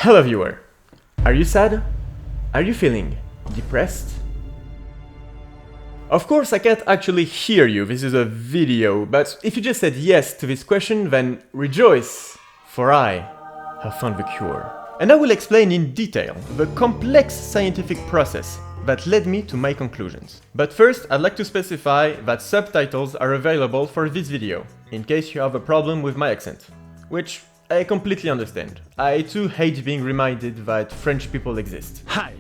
Hello viewer! Are you sad? Are you feeling depressed? Of course I can't actually hear you, this is a video, but if you just said yes to this question, then rejoice, for I have found the cure. And I will explain in detail the complex scientific process that led me to my conclusions. But first, I'd like to specify that subtitles are available for this video, in case you have a problem with my accent, which I completely understand. I too hate being reminded that French people exist. Hi.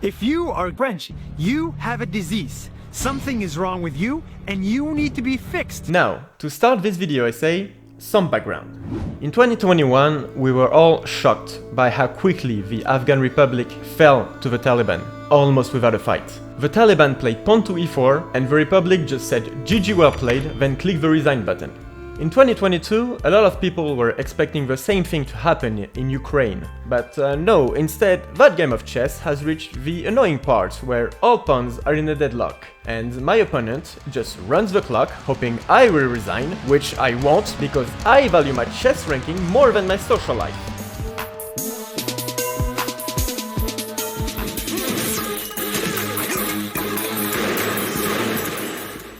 If you are French, you have a disease. Something is wrong with you, and you need to be fixed. Now, to start this video essay, some background. In 2021, we were all shocked by how quickly the Afghan Republic fell to the Taliban, almost without a fight. The Taliban played pawn to e4, and the Republic just said GG well played, then click the resign button. In 2022, a lot of people were expecting the same thing to happen in Ukraine, but no, instead, that game of chess has reached the annoying part where all pawns are in a deadlock, and my opponent just runs the clock hoping I will resign, which I won't because I value my chess ranking more than my social life.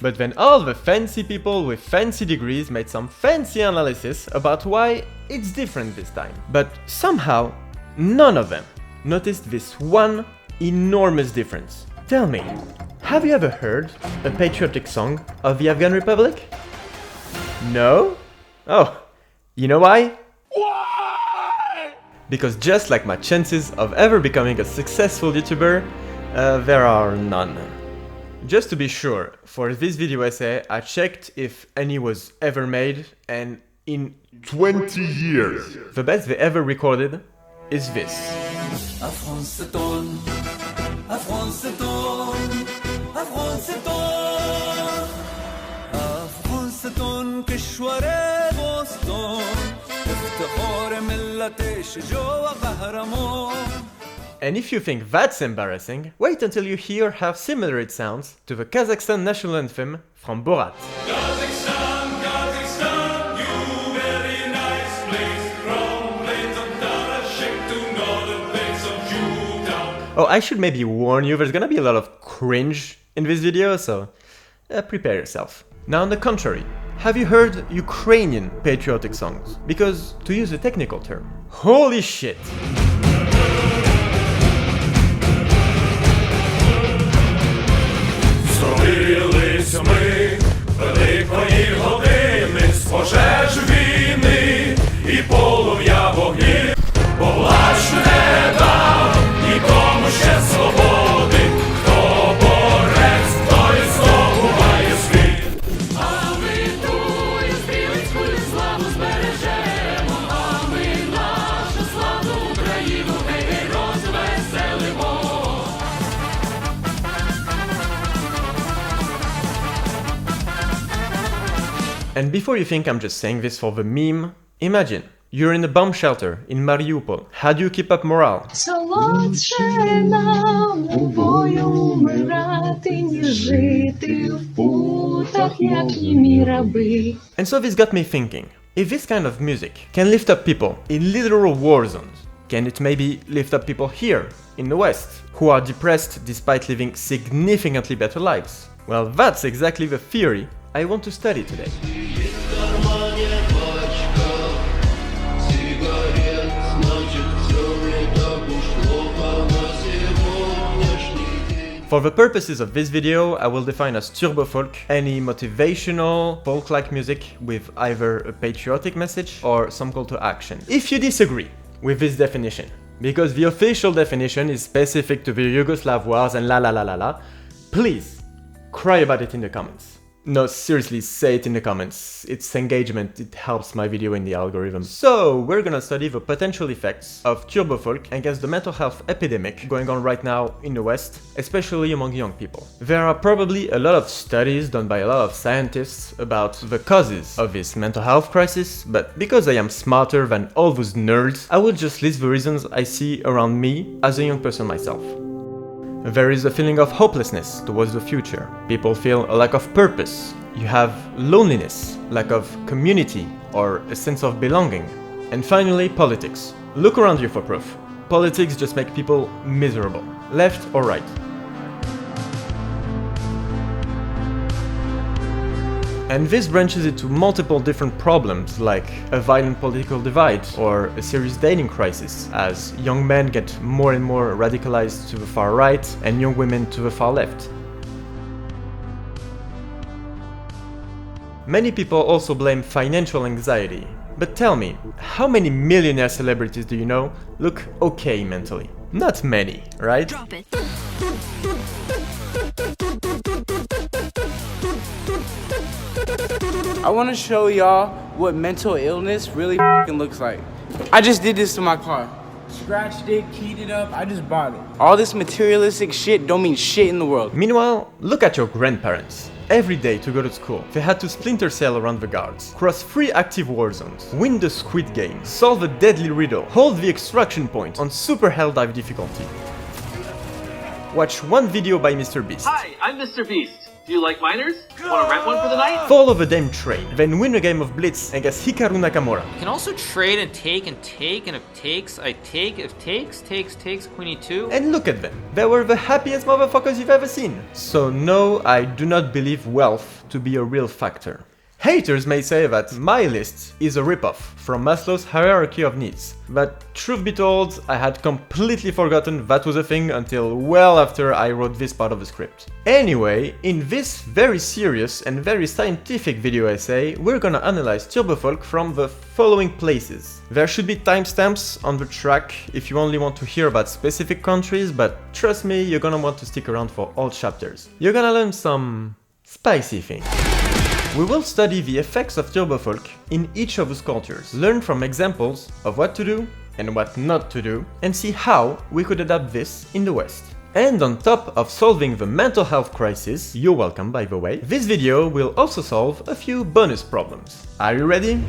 But then all the fancy people with fancy degrees made some fancy analysis about why it's different this time. But somehow, none of them noticed this one enormous difference. Tell me, have you ever heard a patriotic song of the Afghan Republic? No? Oh, you know why? Why? Because just like my chances of ever becoming a successful YouTuber, there are none. Just to be sure, for this video essay, I checked if any was ever made, and in 20 years, the best they ever recorded is this. And if you think that's embarrassing, wait until you hear how similar it sounds to the Kazakhstan national anthem from Borat. Kazakhstan, Kazakhstan, you very nice place, from plains of Darashek to northern plains of Judah. Oh, I should maybe warn you, there's gonna be a lot of cringe in this video, so prepare yourself. Now on the contrary, have you heard Ukrainian patriotic songs? Because, to use a technical term, holy shit! Зробились ми великої години з пожеж війни і полум'я вогнів, бо власть не дав нікому ще свободи, хто борець, той здобуває світ. А ми тую стрілецькою славу збережемо, а ми нашу славну Україну, гей, розвеселимо. And before you think I'm just saying this for the meme, imagine, you're in a bomb shelter in Mariupol. How do you keep up morale? Солодше нам у бою умирати, ніж жити в путах, як німі раби. And so this got me thinking, if this kind of music can lift up people in literal war zones, can it maybe lift up people here, in the West, who are depressed despite living significantly better lives? Well, that's exactly the theory I want to study today. For the purposes of this video, I will define as TURBOFOLK any motivational, folk-like music with either a patriotic message or some call to action. If you disagree with this definition, because the official definition is specific to the Yugoslav wars and la la la la la, please cry about it in the comments. No, seriously, say it in the comments. It's engagement, it helps my video in the algorithm. So, we're gonna study the potential effects of TURBOFOLK against the mental health epidemic going on right now in the West, especially among young people. There are probably a lot of studies done by a lot of scientists about the causes of this mental health crisis, but because I am smarter than all those nerds, I will just list the reasons I see around me as a young person myself. There is a feeling of hopelessness towards the future. People feel a lack of purpose. You have loneliness, lack of community, or a sense of belonging. And finally, politics. Look around you for proof. Politics just make people miserable, left or right. And this branches into multiple different problems, like a violent political divide or a serious dating crisis, as young men get more and more radicalized to the far right and young women to the far left. Many people also blame financial anxiety. But tell me, how many millionaire celebrities do you know look okay mentally? Not many, right? Drop it. I want to show y'all what mental illness really looks like. I just did this to my car. Scratched it, keyed it up, I just bought it. All this materialistic shit don't mean shit in the world. Meanwhile, look at your grandparents. Every day to go to school, they had to splinter cell around the guards, cross 3 active war zones, win the Squid Game, solve a deadly riddle, hold the extraction point on super hell dive difficulty. Watch one video by Mr. Beast. Hi, I'm Mr. Beast. Do you like miners? Want to rent one for the night? Follow the damn train, then win a game of Blitz against Hikaru Nakamura. You can also trade and take, and if takes, I take, if takes, queen e2. And look at them, they were the happiest motherfuckers you've ever seen. So no, I do not believe wealth to be a real factor. Haters may say that my list is a ripoff from Maslow's hierarchy of needs, but truth be told, I had completely forgotten that was a thing until well after I wrote this part of the script. Anyway, in this very serious and very scientific video essay, we're gonna analyze TurboFolk from the following places. There should be timestamps on the track if you only want to hear about specific countries, but trust me, you're gonna want to stick around for all chapters. You're gonna learn some spicy things. We will study the effects of TurboFolk in each of those cultures, learn from examples of what to do and what not to do, and see how we could adapt this in the West. And on top of solving the mental health crisis, you're welcome by the way, this video will also solve a few bonus problems. Are you ready?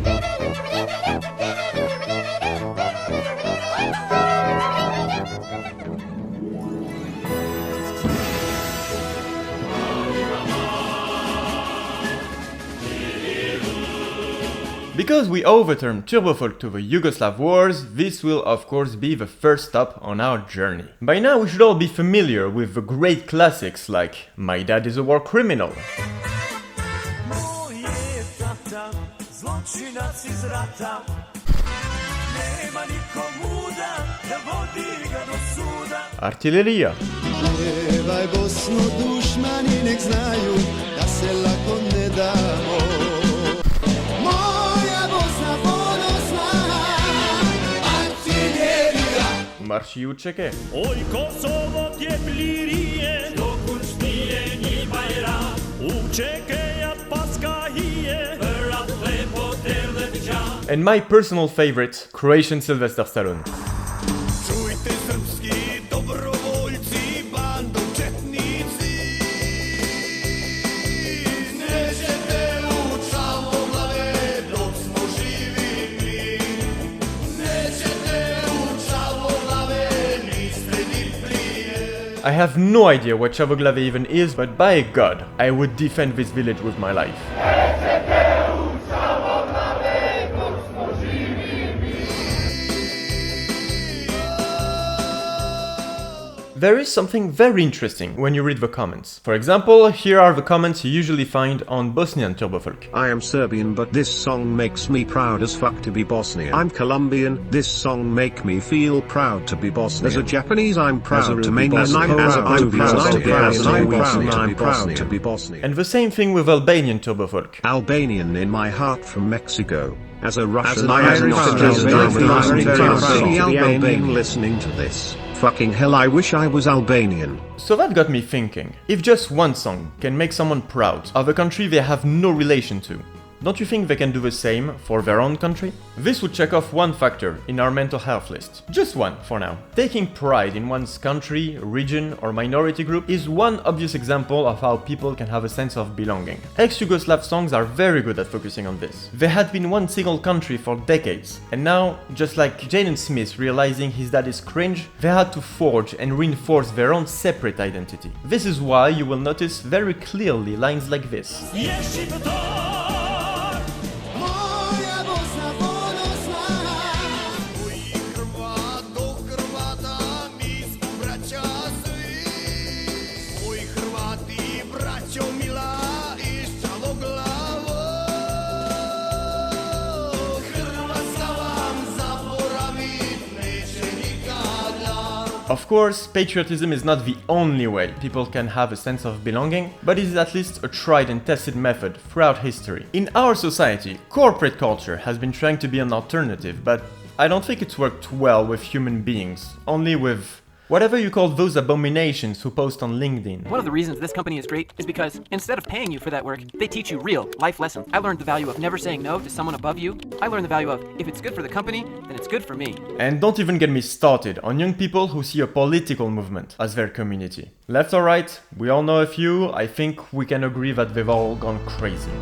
Because we overturned TurboFolk to the Yugoslav wars, this will of course be the first stop on our journey. By now we should all be familiar with the great classics like My Dad is a War Criminal, Artilleria, Marši Učeke, Oj Kosovo tjeplirije, dokąd śmije ni bajra, Učeke paskahije, Berat lepoter lepća. and my personal favorite, Croatian Sylvester Stallone. Čujte srpski dobrovoljci, bando četnici, nećete u čavoglave dok smo živi mi, nećete u čavoglave, niste ni prije. I have no idea what Chavoglave even is, but by God, I would defend this village with my life. There is something very interesting when you read the comments. For example, here are the comments you usually find on Bosnian TurboFolk. I am Serbian, but this song makes me proud as fuck to be Bosnian. I'm Colombian, this song make me feel proud to be Bosnian. As a Japanese, I'm proud to be Bosnian. I'm proud to be Bosnian. And the same thing with Albanian TurboFolk. Albanian in my heart from Mexico. As a Russian, I am Albanian listening to this. Fucking hell, I wish I was Albanian. So that got me thinking, if just one song can make someone proud of a country they have no relation to, don't you think they can do the same for their own country? This would check off one factor in our mental health list. Just one for now. Taking pride in one's country, region or minority group is one obvious example of how people can have a sense of belonging. Ex-Yugoslav songs are very good at focusing on this. They had been one single country for decades, and now, just like Jaden Smith realizing his dad is cringe, they had to forge and reinforce their own separate identity. This is why you will notice very clearly lines like this. Of course, patriotism is not the only way people can have a sense of belonging, but it is at least a tried and tested method throughout history. In our society, corporate culture has been trying to be an alternative, but I don't think it's worked well with human beings, only with whatever you call those abominations who post on LinkedIn. One of the reasons this company is great is because instead of paying you for that work, they teach you real life lessons. I learned the value of never saying no to someone above you. I learned the value of if it's good for the company, then it's good for me. And don't even get me started on young people who see a political movement as their community. Left or right, we all know a few. I think we can agree that they've all gone crazy.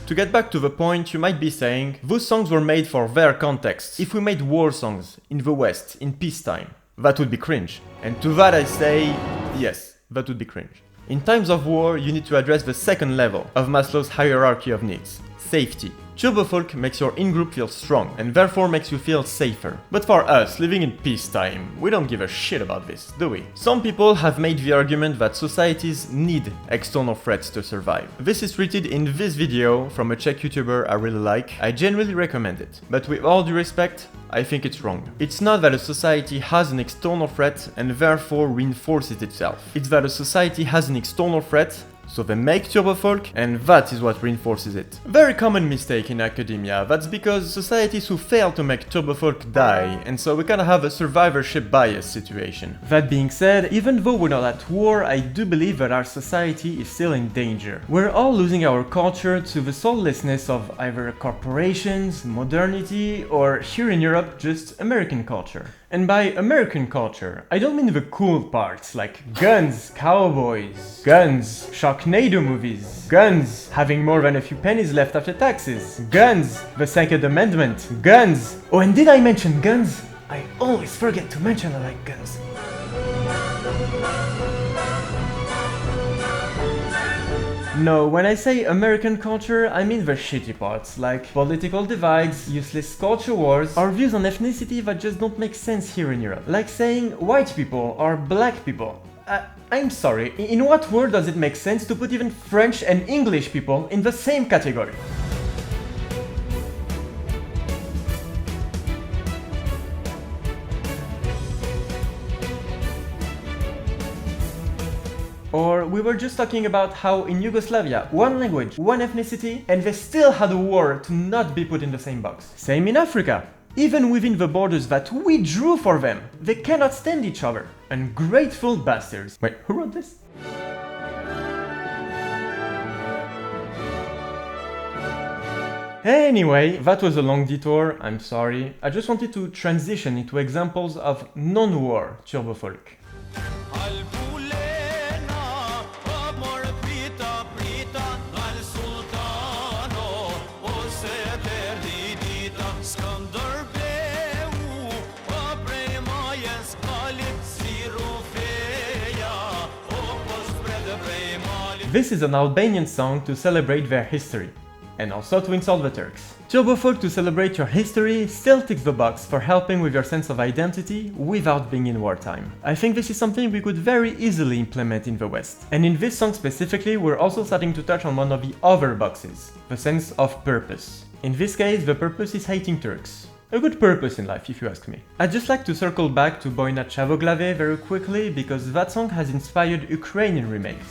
To get back to the point, you might be saying, those songs were made for their context. If we made war songs in the West, in peacetime, that would be cringe. And to that I say, yes, that would be cringe. In times of war, you need to address the second level of Maslow's hierarchy of needs, safety. TURBOFOLK makes your in-group feel strong, and therefore makes you feel safer. But for us, living in peacetime, we don't give a shit about this, do we? Some people have made the argument that societies need external threats to survive. This is treated in this video from a Czech YouTuber I really like. I genuinely recommend it. But with all due respect, I think it's wrong. It's not that a society has an external threat and therefore reinforces itself. It's that a society has an external threat, so they make TURBOFOLK, and that is what reinforces it. Very common mistake in academia, that's because societies who fail to make TURBOFOLK die, and so we kinda have a survivorship bias situation. That being said, even though we're not at war, I do believe that our society is still in danger. We're all losing our culture to the soullessness of either corporations, modernity, or here in Europe, just American culture. And by American culture, I don't mean the cool parts like guns, cowboys, guns, Sharknado movies, guns, having more than a few pennies left after taxes, guns, the Second Amendment, guns. Oh, and did I mention guns? I always forget to mention I like guns. No, when I say American culture, I mean the shitty parts, like political divides, useless culture wars, or views on ethnicity that just don't make sense here in Europe. Like saying white people or black people. I'm sorry, in what world does it make sense to put even French and English people in the same category? Or we were just talking about how in Yugoslavia, one language, one ethnicity, and they still had a war to not be put in the same box. Same in Africa. Even within the borders that we drew for them, they cannot stand each other. Ungrateful bastards. Wait, who wrote this? Anyway, that was a long detour, I'm sorry. I just wanted to transition into examples of non-war TURBOFOLK. This is an Albanian song to celebrate their history, and also to insult the Turks. TURBOFOLK to celebrate your history still ticks the box for helping with your sense of identity without being in wartime. I think this is something we could very easily implement in the West. And in this song specifically, we're also starting to touch on one of the other boxes, the sense of purpose. In this case, the purpose is hating Turks. A good purpose in life, if you ask me. I'd just like to circle back to Bojna Czavoglave very quickly, because that song has inspired Ukrainian remakes.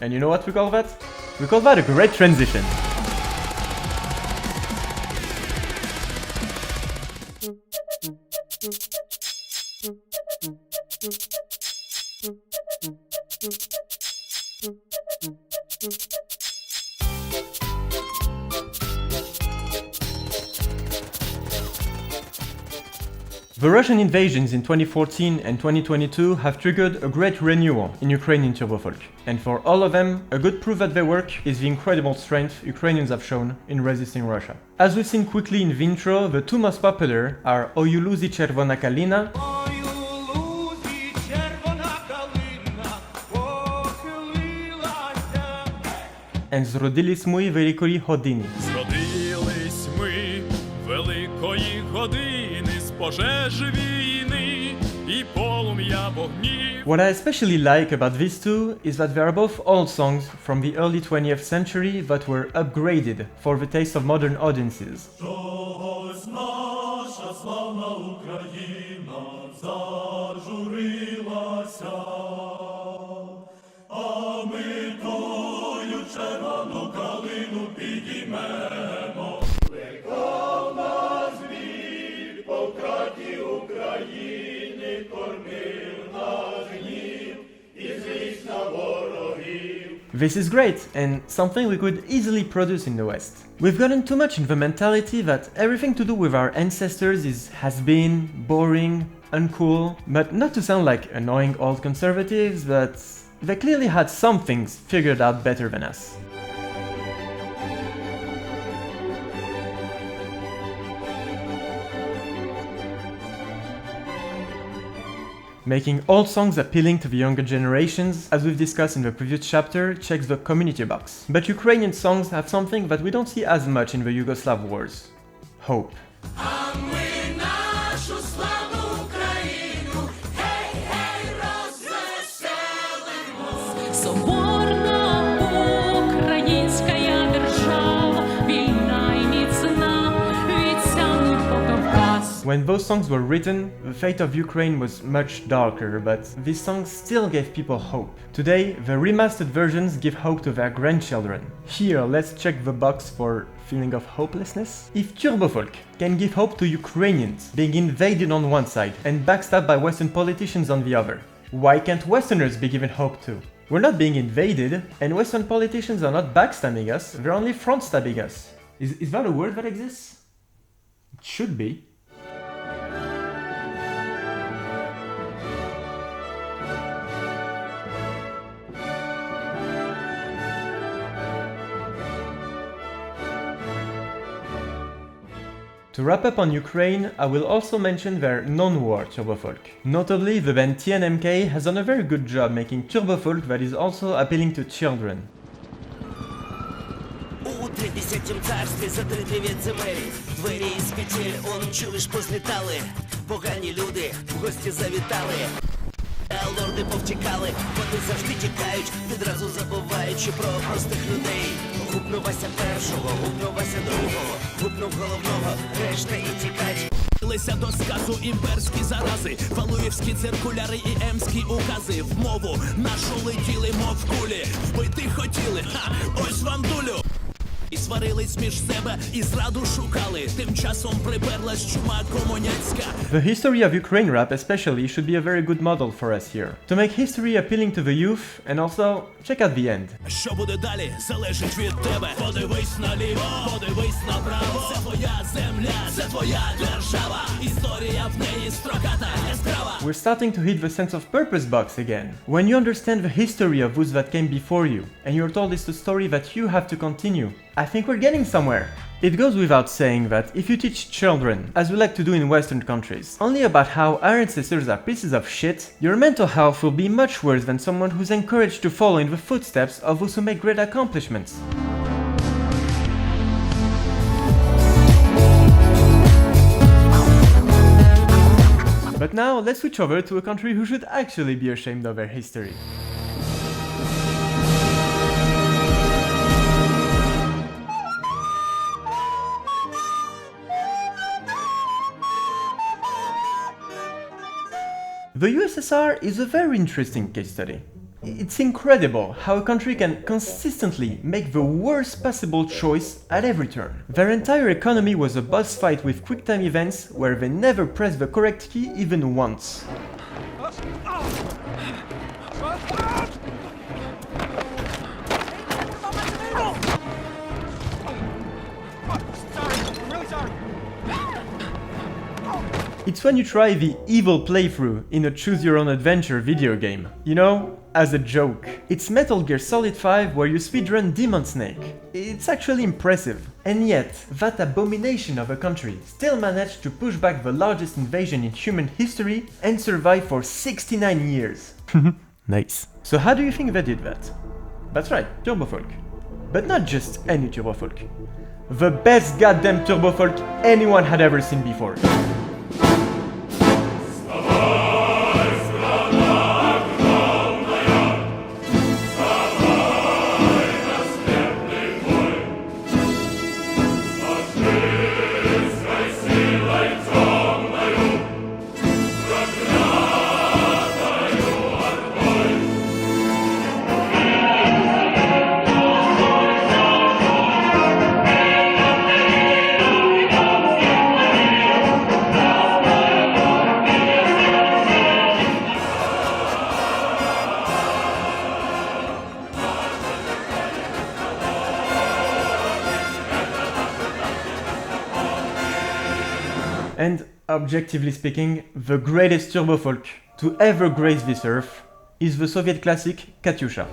And you know what we call that? We call that a great transition. The Russian invasions in 2014 and 2022 have triggered a great renewal in Ukrainian TURBOFOLK. And for all of them, a good proof that they work is the incredible strength Ukrainians have shown in resisting Russia. As we've seen quickly in the intro, the two most popular are O you luzi czerwona kalina and Zrodilись my великої години. Зродились ми великої години з пожежі війни і полум'я вогнів. What I especially like about these two is that they are both old songs from the early 20th century that were upgraded for the taste of modern audiences. Чогось наша славна Україна зажурилася, а ми тою червону калину підіймемо. Легко нас від по втраті України кормив наш гнів і злість на ворогів. This is great, and something we could easily produce in the West. We've gotten too much in the mentality that everything to do with our ancestors has been boring, uncool, but not to sound like annoying old conservatives, but they clearly had some things figured out better than us. Making old songs appealing to the younger generations, as we've discussed in the previous chapter, checks the community box. But Ukrainian songs have something that we don't see as much in the Yugoslav wars: hope. When those songs were written, the fate of Ukraine was much darker, but these songs still gave people hope. Today, the remastered versions give hope to their grandchildren. Here, let's check the box for feeling of hopelessness. If TURBOFOLK can give hope to Ukrainians being invaded on one side and backstabbed by Western politicians on the other, why can't Westerners be given hope too? We're not being invaded, and Western politicians are not backstabbing us, they're only front-stabbing us. Is that a word that exists? It should be. To wrap up on Ukraine, I will also mention their non-war turbofolk. Notably, the band TNMK has done a very good job making turbofolk that is also appealing to children. У 30-м царстві за 39 земель двері із петель, он чуєш, позлітали. Погані люди в гості завітали. Лорди повтікали, вони завжди тікають, відразу забуваючи про простих людей. Гупнув Вася першого, гупнув Вася другого, гупнув головного, решта і тікать. Лися до сказу імперські зарази, валуївські циркуляри і емські укази. В мову нашу летіли, мов кулі, вбити хотіли, ха, ось вам дулю. І сварились між себе, і зраду шукали, тим часом приперлась чума комуняцька. The history of Ukraine rap especially should be a very good model for us here. To make history appealing to the youth, and also, check out the end. Що буде далі, залежить від тебе. Подивись наліво, подивись направо. Це твоя земля, це твоя держава. Історія в неї строката, яскрава. We're starting to hit the sense of purpose box again. When you understand the history of those that came before you, and you're told it's a story that you have to continue, I think we're getting somewhere. It goes without saying that if you teach children, as we like to do in Western countries, only about how our ancestors are pieces of shit, your mental health will be much worse than someone who's encouraged to follow in the footsteps of those who make great accomplishments. But now, let's switch over to a country who should actually be ashamed of their history. The USSR is a very interesting case study. It's incredible how a country can consistently make the worst possible choice at every turn. Their entire economy was a boss fight with quick-time events where they never pressed the correct key even once. It's when you try the evil playthrough in a choose-your-own-adventure video game. You know, as a joke. It's Metal Gear Solid 5 where you speedrun Demon Snake. It's actually impressive. And yet, that abomination of a country still managed to push back the largest invasion in human history and survive for 69 years. Nice. So how do you think they did that? That's right, TurboFolk. But not just any turbofolk. The best goddamn turbofolk anyone had ever seen before. And, objectively speaking, the greatest turbofolk to ever grace this earth is the Soviet classic Katyusha.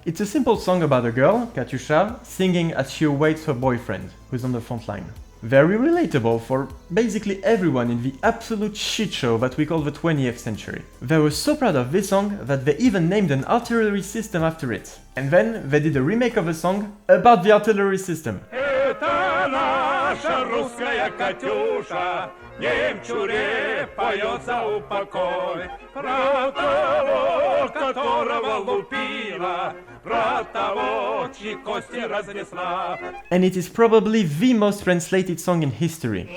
It's a simple song about a girl, Katyusha, singing as she awaits her boyfriend, who's on the front line. Very relatable for basically everyone in the absolute shit show that we call the 20th century. They were so proud of this song that they even named an artillery system after it. And then they did a remake of a song about the artillery system. Наша русская Катюша, немчуре поет за упокой. Про того, которого лупила, про того, чьи кости разнесла. And it is probably the most translated song in history.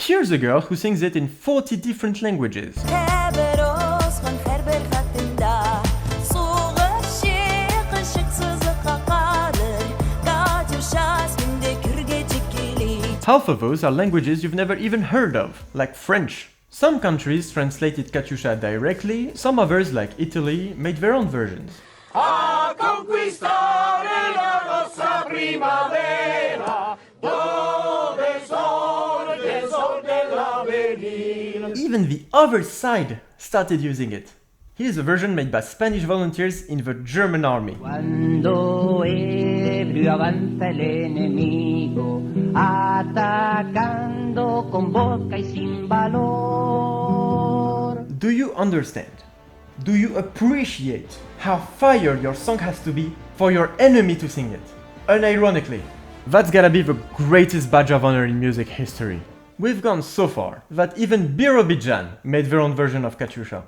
Here's a girl who sings it in 40 different languages. Half of those are languages you've never even heard of, like French. Some countries translated Katyusha directly, some others, like Italy, made their own versions. A conquistare la nostra primavera, dove sono il sol dell'avvenire. Even the other side started using it. Here's a version made by Spanish volunteers in the German army. Cuando ebrio avanza el enemigo, atacando con boca y sin valor. Do you understand? Do you appreciate how fire your song has to be for your enemy to sing it? Unironically, that's gotta be the greatest badge of honor in music history. We've gone so far that even Azerbaijan made their own version of Katyusha.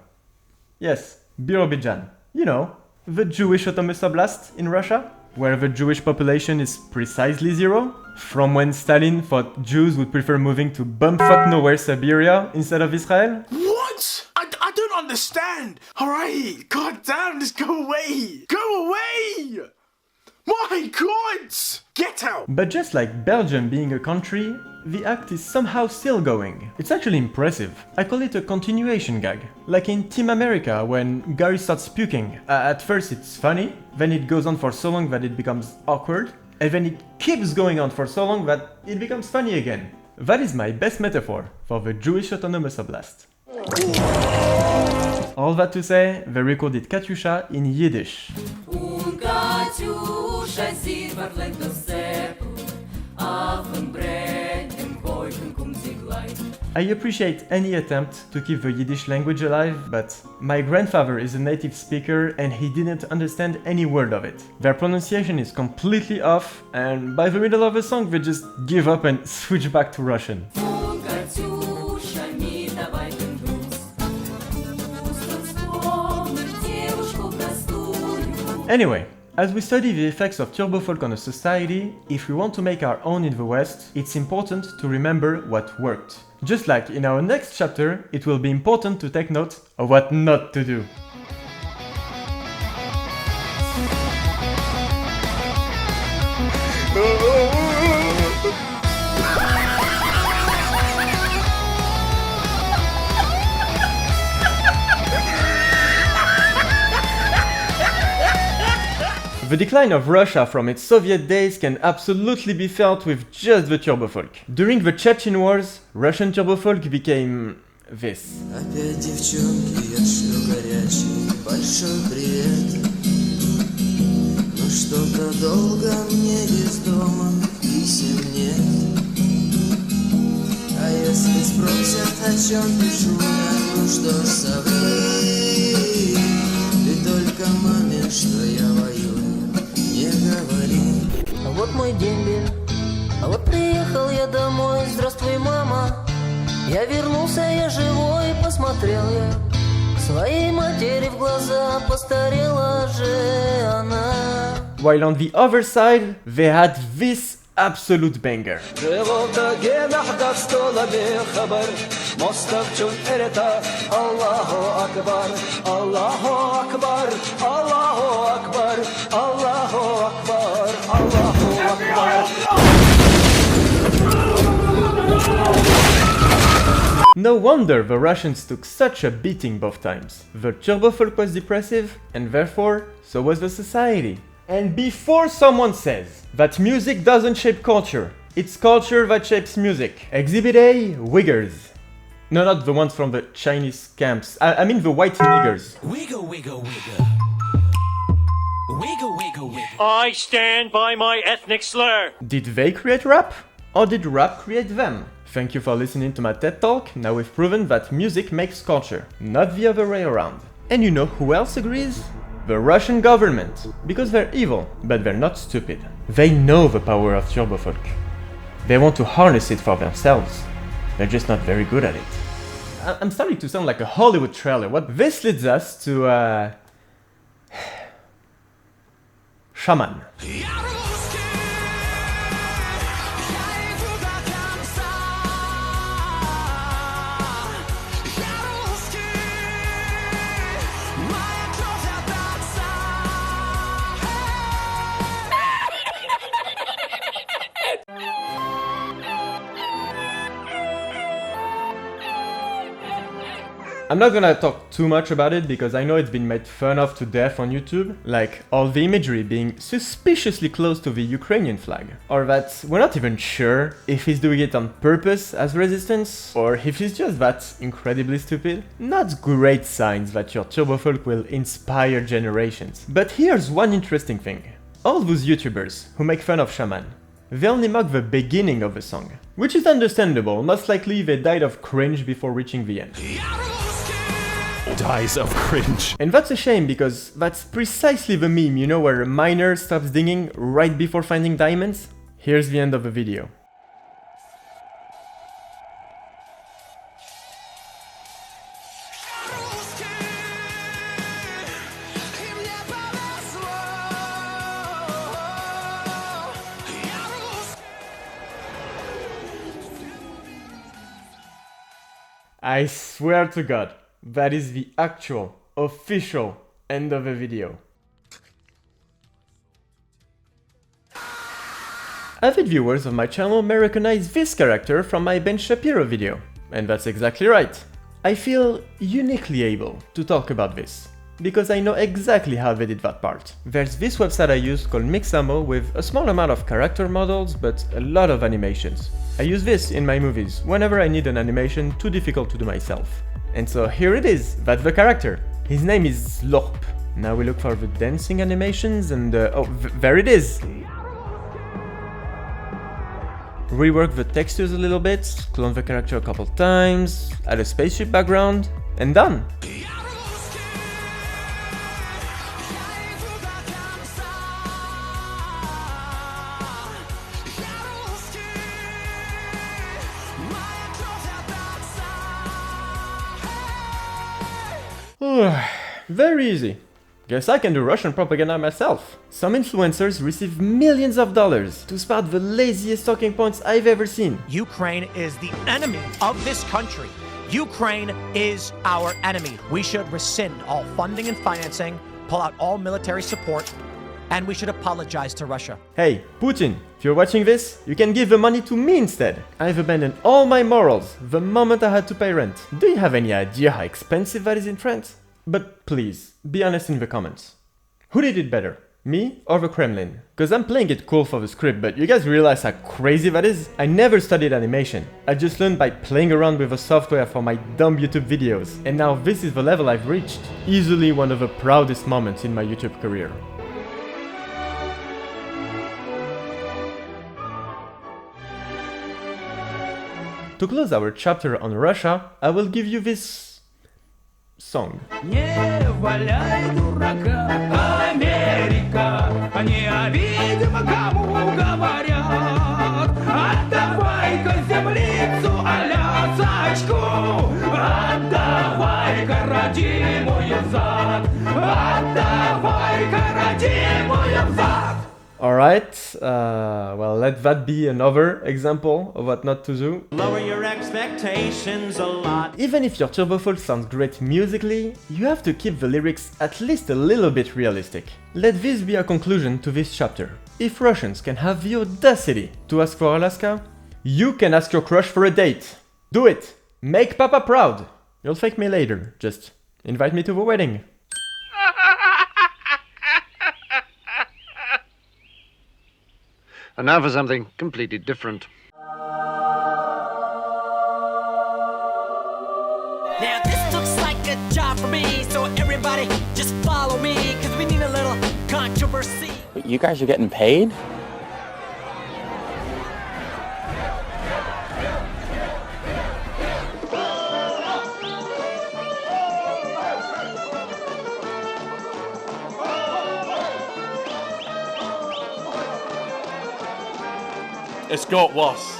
Yes, Azerbaijan. You know, the Jewish Autonomous Oblast in Russia, where the Jewish population is precisely zero, from when Stalin thought Jews would prefer moving to bumfuck nowhere Siberia instead of Israel. What? I don't understand. Alright, god damn, just go away. Go away! My god! Get out! But just like Belgium being a country, the act is somehow still going. It's actually impressive. I call it a continuation gag. Like in Team America, when Gary starts puking. At first it's funny, then it goes on for so long that it becomes awkward, and then it keeps going on for so long that it becomes funny again. That is my best metaphor for the Jewish Autonomous Oblast. All that to say, they recorded Katyusha in Yiddish. I appreciate any attempt to keep the Yiddish language alive, but my grandfather is a native speaker and he didn't understand any word of it. Their pronunciation is completely off, and by the middle of the song they just give up and switch back to Russian. Anyway, as we study the effects of turbofolk on a society, if we want to make our own in the West, it's important to remember what worked. Just like in our next chapter, it will be important to take note of what not to do. The decline of Russia from its Soviet days can absolutely be felt with just the turbofolk. During the Chechen Wars, Russian turbofolk became this. Опять девчонки, я шлю горячий большой привет. Но что-то долго мне из дома писем нет. А если спросят, о чем пишу я, ну что ж соври. Ты только маме, что я воюю, не говори. Вот мой дембель, а вот приехал я домой. Здравствуй, мама. Я вернулся, я живой, посмотрел я своей матери в глаза, постарела же она. While on the other side, they had this absolute banger. No wonder the Russians took such a beating both times. The turbofolk was depressive, and therefore, so was the society. And before someone says that music doesn't shape culture, it's culture that shapes music. Exhibit A, Wiggers. No, not the ones from the Chinese camps. I mean the white niggers. Wiggle, wiggle, wiggle. Wiggle, wiggle, wiggle. I stand by my ethnic slur. Did they create rap? Or did rap create them? Thank you for listening to my TED Talk. Now we've proven that music makes culture, not the other way around. And you know who else agrees? The Russian government. Because they're evil, but they're not stupid. They know the power of turbofolk. They want to harness it for themselves. They're just not very good at it. I'm starting to sound like a Hollywood trailer. What this leads us to shaman. I'm not gonna talk too much about it because I know it's been made fun of to death on YouTube, like all the imagery being suspiciously close to the Ukrainian flag, or that we're not even sure if he's doing it on purpose as resistance, or if he's just that incredibly stupid. Not great signs that your turbofolk will inspire generations. But here's one interesting thing. All those YouTubers who make fun of shaman, they only mock the beginning of the song, which is understandable. Most likely they died of cringe before reaching the end. Dies of cringe. And that's a shame because that's precisely the meme, you know, where a miner stops digging right before finding diamonds? Here's the end of the video. I swear to God, that is the actual, official end of the video. Avid viewers of my channel may recognize this character from my Ben Shapiro video. And that's exactly right. I feel uniquely able to talk about this, because I know exactly how they did that part. There's this website I use called Mixamo with a small amount of character models, but a lot of animations. I use this in my movies whenever I need an animation too difficult to do myself. And so here it is, that's the character. His name is Slorp. Now we look for the dancing animations and oh, there it is! Rework the textures a little bit, clone the character a couple times, add a spaceship background, and done! Very easy. Guess I can do Russian propaganda myself. Some influencers receive millions of dollars to spout the laziest talking points I've ever seen. Ukraine is the enemy of this country. Ukraine is our enemy. We should rescind all funding and financing, pull out all military support, and we should apologize to Russia. Hey, Putin, if you're watching this, you can give the money to me instead. I've abandoned all my morals the moment I had to pay rent. Do you have any idea how expensive that is in France? But please, be honest in the comments. Who did it better? Me or the Kremlin? Cause I'm playing it cool for the script, but you guys realize how crazy that is? I never studied animation. I just learned by playing around with the software for my dumb YouTube videos. And now this is the level I've reached. Easily one of the proudest moments in my YouTube career. To close our chapter on Russia, I will give you this song. Не валяй дурака, Америка, невидимо кому говорят. Отдавай-ка землицу а-ля сачку, отдавай-ка родимую взад, отдавай-ка родимую взад. Alright, well, let that be another example of what not to do. Lower your expectations a lot. Even if your TurboFolk sounds great musically, you have to keep the lyrics at least a little bit realistic. Let this be a conclusion to this chapter. If Russians can have the audacity to ask for Alaska, you can ask your crush for a date. Do it! Make Papa proud! You'll thank me later, just invite me to the wedding. And now for something completely different. Now this looks like a job for me, so everybody just follow me, cause we need a little controversy. But you guys are getting paid? It's got worse.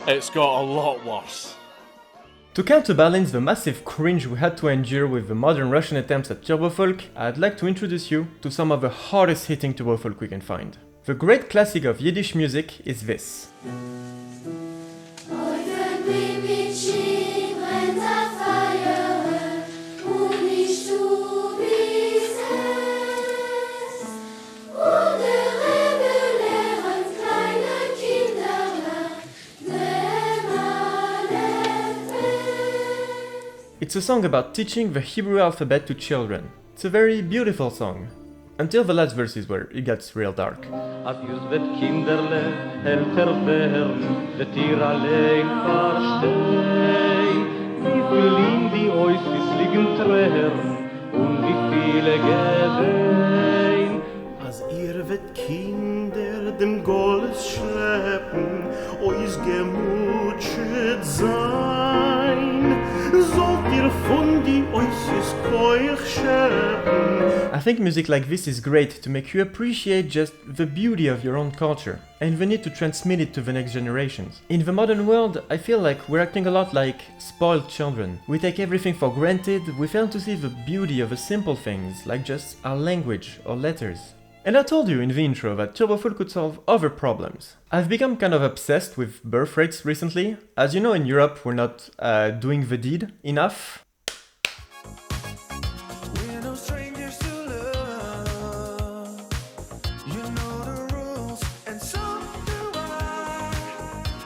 It's got a lot worse. To counterbalance the massive cringe we had to endure with the modern Russian attempts at TurboFolk, I'd like to introduce you to some of the hardest hitting TurboFolk we can find. The great classic of Yiddish music is this. It's a song about teaching the Hebrew alphabet to children. It's a very beautiful song. Until the last verses where it gets real dark. Als ihr wird Kinder dem Goles schleppen, euch gemutschet sein, sollt ihr von die euch koich schleppen. I think music like this is great to make you appreciate just the beauty of your own culture and the need to transmit it to the next generations. In the modern world, I feel like we're acting a lot like spoiled children. We take everything for granted, we fail to see the beauty of the simple things like just our language or letters. And I told you in the intro that TurboFolk could solve other problems. I've become kind of obsessed with birth rates recently. As you know, in Europe we're not doing the deed enough. We're no strangers to love. You know the rules, and so do I.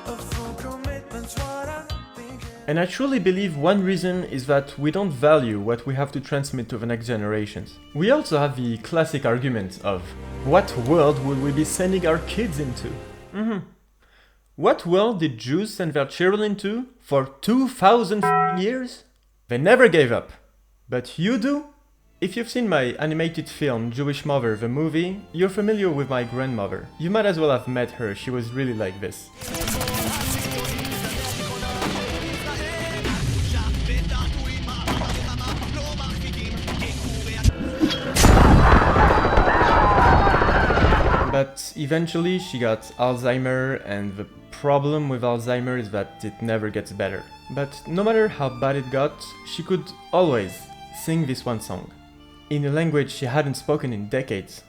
A full commitment's what I'm thinking. And I truly believe one reason is that we don't value what we have to transmit to the next generations. We also have the classic argument of, what world would we be sending our kids into? What world did Jews send their children into for 2,000 years? They never gave up. But you do? If you've seen my animated film Jewish Mother, the movie, you're familiar with my grandmother. You might as well have met her, she was really like this. But eventually she got Alzheimer, and the problem with Alzheimer is that it never gets better. But no matter how bad it got, she could always sing this one song, in a language she hadn't spoken in decades.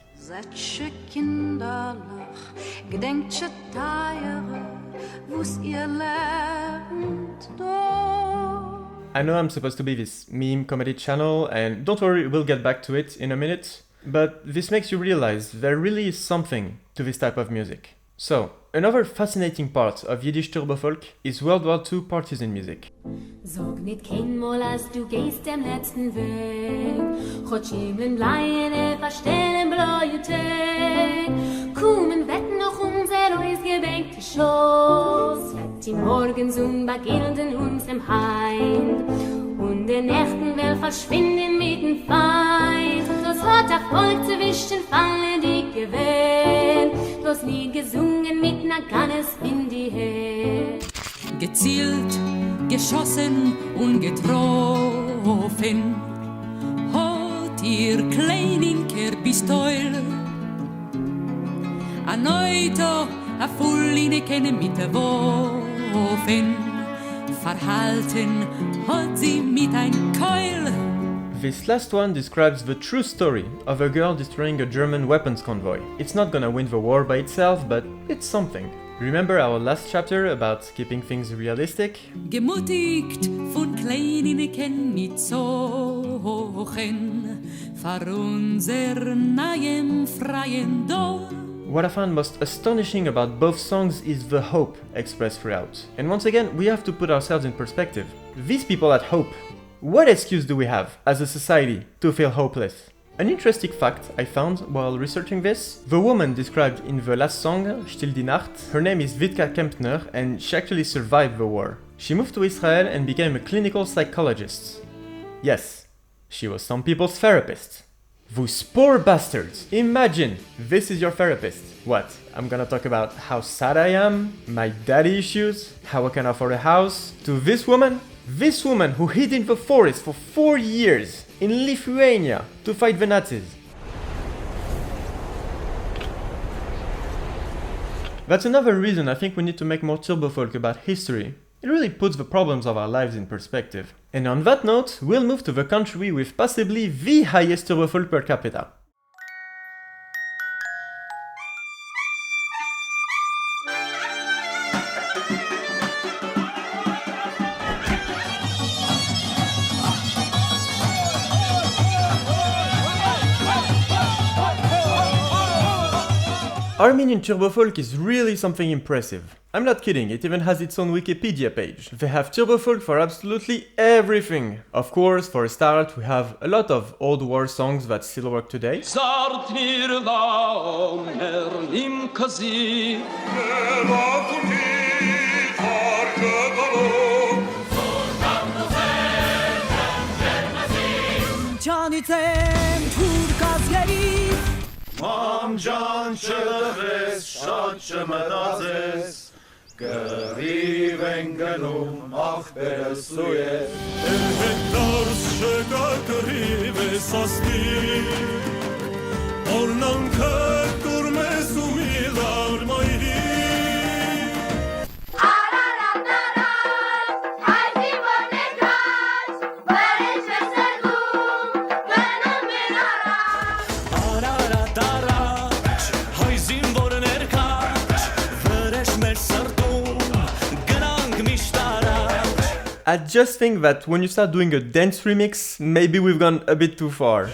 I know I'm supposed to be this meme comedy channel, and don't worry, we'll get back to it in a minute. But this makes you realize there really is something to this type of music. So, another fascinating part of Yiddish TURBOFOLK is World War II partisan music. Sag nicht keinmal, als du gehst dem letzten Weg. Gott schimmeln Bleien, verstellen blaue Tag. Kommen wetten noch unser ausgebänkte Schoß. Wird die Morgensung beginnen unserem Heim. Und der Nächten will verschwinden mit dem Feind. Das hat der Volk zwischen fallen die Gewinn. Das Lied gesungen mit ner Gannes in die Hand. Gezielt, geschossen und getroffen, hat ihr kleiniger Pistol. An Auto, a Fulline kennen mit der Waffen, verhalten hat sie mit ein Keul. This last one describes the true story of a girl destroying a German weapons convoy. It's not gonna win the war by itself, but it's something. Remember our last chapter about keeping things realistic? Gemutigt von Kleinigen mit Sochen, vor unser neuem freien Dorf. What I found most astonishing about both songs is the hope expressed throughout. And once again, we have to put ourselves in perspective. These people had hope. What excuse do we have, as a society, to feel hopeless? An interesting fact I found while researching this, the woman described in the last song, Still die Nacht, her name is Witka Kemptner and she actually survived the war. She moved to Israel and became a clinical psychologist. Yes, she was some people's therapist. Those poor bastards! Imagine, this is your therapist. What, I'm gonna talk about how sad I am, my daddy issues, how I can afford a house, to this woman? This woman who hid in the forest for 4 years in Lithuania to fight the Nazis. That's another reason I think we need to make more TURBOFOLK about history. It really puts the problems of our lives in perspective. And on that note, we'll move to the country with possibly the highest TURBOFOLK per capita. Armenian TURBOFOLK is really something impressive. I'm not kidding, it even has its own Wikipedia page. They have TURBOFOLK for absolutely everything. Of course, for a start, we have a lot of old war songs that still work today. Mam jan çılgız, şaçımedazız, geriven genum ahbere suye. Dars şega gerive sasti, ornan kurme sumilar mayri. I just think that when you start doing a dance remix, maybe we've gone a bit too far.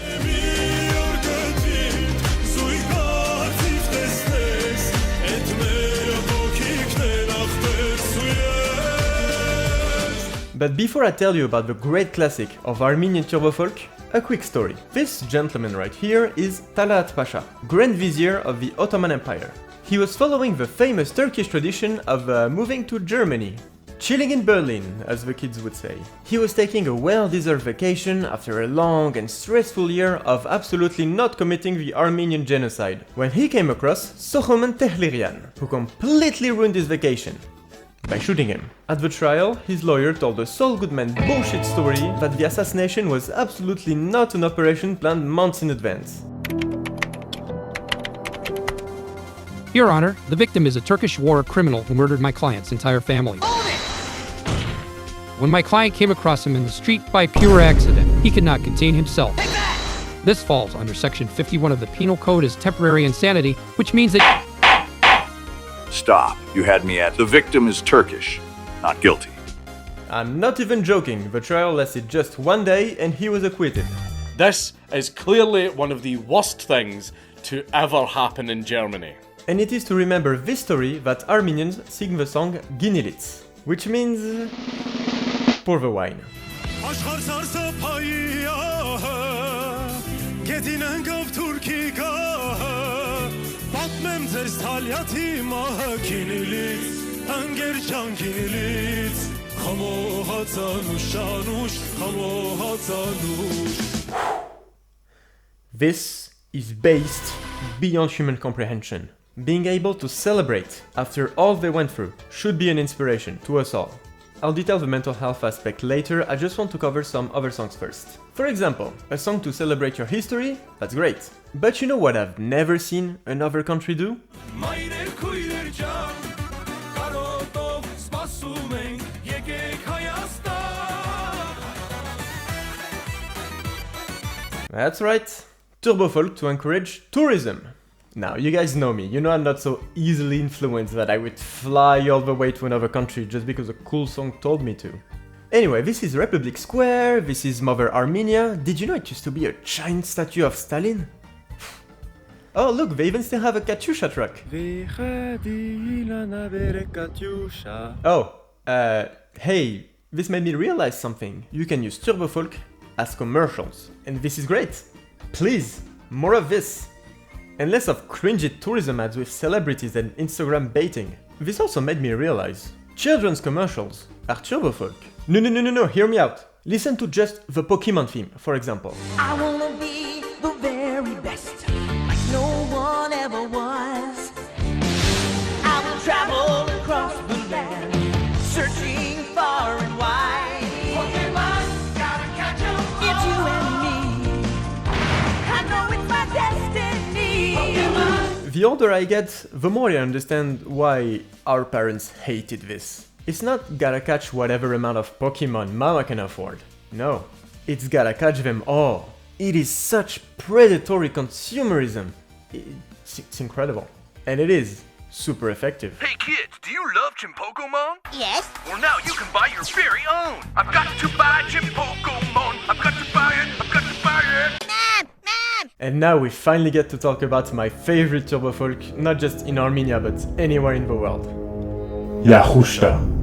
But before I tell you about the great classic of Armenian TURBOFOLK, a quick story. This gentleman right here is Talat Pasha, Grand Vizier of the Ottoman Empire. He was following the famous Turkish tradition of moving to Germany. Chilling in Berlin, as the kids would say. He was taking a well-deserved vacation after a long and stressful year of absolutely not committing the Armenian genocide, when he came across Sohomen Tehlirian, who completely ruined his vacation by shooting him. At the trial, his lawyer told a Saul Goodman bullshit story that the assassination was absolutely not an operation planned months in advance. Your Honor, the victim is a Turkish war criminal who murdered my client's entire family. When my client came across him in the street by pure accident, he could not contain himself. This falls under Section 51 of the Penal Code as temporary insanity, which means that... Stop. You had me at the victim is Turkish, not guilty. I'm not even joking, the trial lasted just 1 day and he was acquitted. This is clearly one of the worst things to ever happen in Germany. And it is to remember this story that Armenians sing the song Ginilits, which means pour the wine. This is based beyond human comprehension. Being able to celebrate after all they went through should be an inspiration to us all. I'll detail the mental health aspect later, I just want to cover some other songs first. For example, a song to celebrate your history, that's great. But you know what I've never seen another country do? That's right, TURBOFOLK to encourage tourism. Now, you guys know me, you know I'm not so easily influenced that I would fly all the way to another country just because a cool song told me to. Anyway, this is Republic Square, this is Mother Armenia. Did you know it used to be a giant statue of Stalin? Oh look, they even still have a Katyusha truck. Oh, hey, this made me realize something. You can use TURBOFOLK as commercials, and this is great. Please, more of this. And less of cringy tourism ads with celebrities and Instagram baiting. This also made me realize, children's commercials are TURBOFOLK. No, hear me out. Listen to just the Pokemon theme, for example. I wanna be the very best, like no one ever was. I will travel across the land, searching far and wide. Pokemon, gotta catch 'em all. It's you and me. I know it's my destiny. Pokemon. The older I get, the more I understand why our parents hated this. It's not gotta catch whatever amount of Pokemon mama can afford. No, it's gotta catch them all. It is such predatory consumerism. It's incredible. And it is super effective. Hey kids, do you love Chimpokemon? Yes. Well now you can buy your very own. I've got to buy Chimpokemon. I've got to buy it. I've got to buy it. Mom! And now we finally get to talk about my favorite TURBOFOLK, not just in Armenia but anywhere in the world. Yahushta.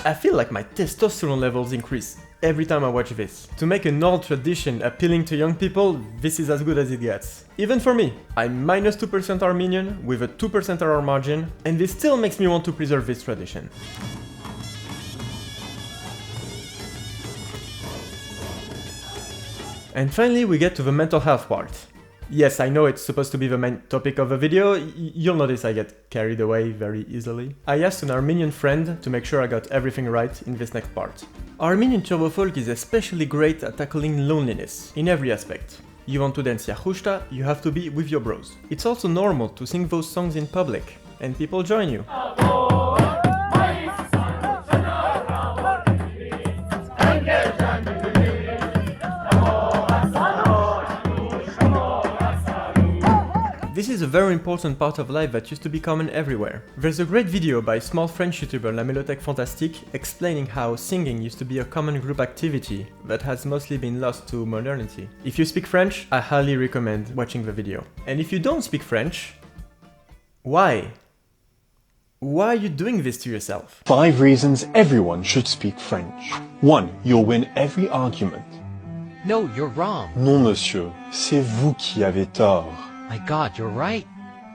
I feel like my testosterone levels increase every time I watch this. To make an old tradition appealing to young people, this is as good as it gets. Even for me, I'm minus 2% Armenian with a 2% error margin, and this still makes me want to preserve this tradition. And finally we get to the mental health part. Yes, I know it's supposed to be the main topic of the video, you'll notice I get carried away very easily. I asked an Armenian friend to make sure I got everything right in this next part. Armenian TURBOFOLK is especially great at tackling loneliness, in every aspect. You want to dance Yahushta, you have to be with your bros. It's also normal to sing those songs in public, and people join you. This is a very important part of life that used to be common everywhere. There's a great video by small French YouTuber La Mélodie Fantastique explaining how singing used to be a common group activity that has mostly been lost to modernity. If you speak French, I highly recommend watching the video. And if you don't speak French, why? Why are you doing this to yourself? 5 reasons everyone should speak French. 1. You'll win every argument. No, you're wrong. Non, monsieur. C'est vous qui avez tort. My God, you're right.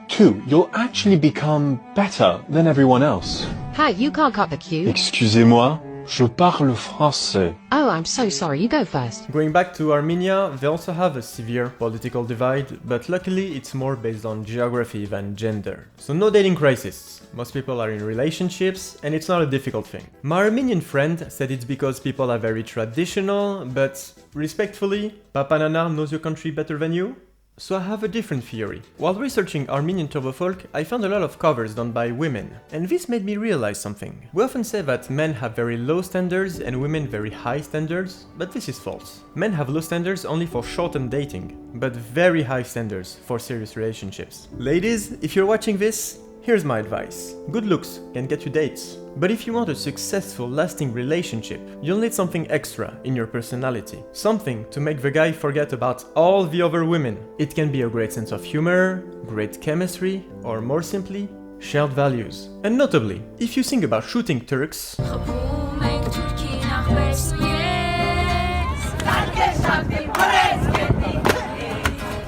2. You'll actually become better than everyone else. Hi, you can't cut the queue. Excusez-moi, je parle français. Oh, I'm so sorry. You go first. Going back to Armenia, they also have a severe political divide, but luckily it's more based on geography than gender. So no dating crisis. Most people are in relationships, and it's not a difficult thing. My Armenian friend said it's because people are very traditional, but respectfully, Papa Nana knows your country better than you? So I have a different theory. While researching Armenian TURBOFOLK, I found a lot of covers done by women, and this made me realize something. We often say that men have very low standards and women very high standards, but this is false. Men have low standards only for short-term dating, but very high standards for serious relationships. Ladies, if you're watching this, here's my advice. Good looks can get you dates, but if you want a successful, lasting relationship, you'll need something extra in your personality. Something to make the guy forget about all the other women. It can be a great sense of humor, great chemistry, or more simply, shared values. And notably, if you think about shooting Turks,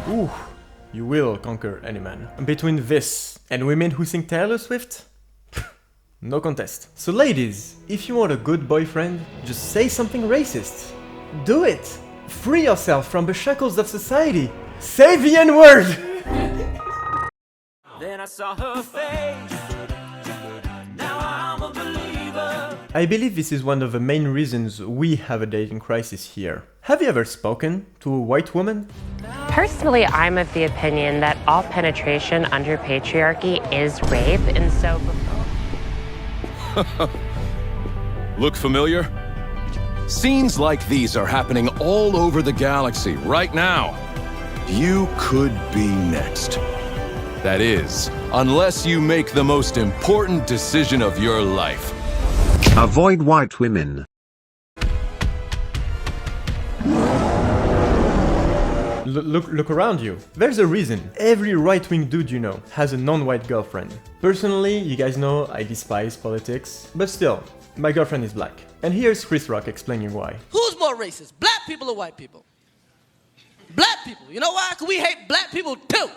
ooh, you will conquer any man. Between this and women who sing Taylor Swift, no contest. So ladies, if you want a good boyfriend, just say something racist. Do it! Free yourself from the shackles of society. Say the N-word! Then I saw her face. Now I'm a believer. I believe this is one of the main reasons we have a dating crisis here. Have you ever spoken to a white woman? Personally, I'm of the opinion that all penetration under patriarchy is rape, and so... Look familiar? Scenes like these are happening all over the galaxy right now. You could be next. That is, unless you make the most important decision of your life. Avoid white women. Look around you. There's a reason. Every right-wing dude you know has a non-white girlfriend. Personally, you guys know I despise politics, but still, my girlfriend is black. And here's Chris Rock explaining why. Who's more racist, black people or white people? Black people. You know why? Because we hate black people too.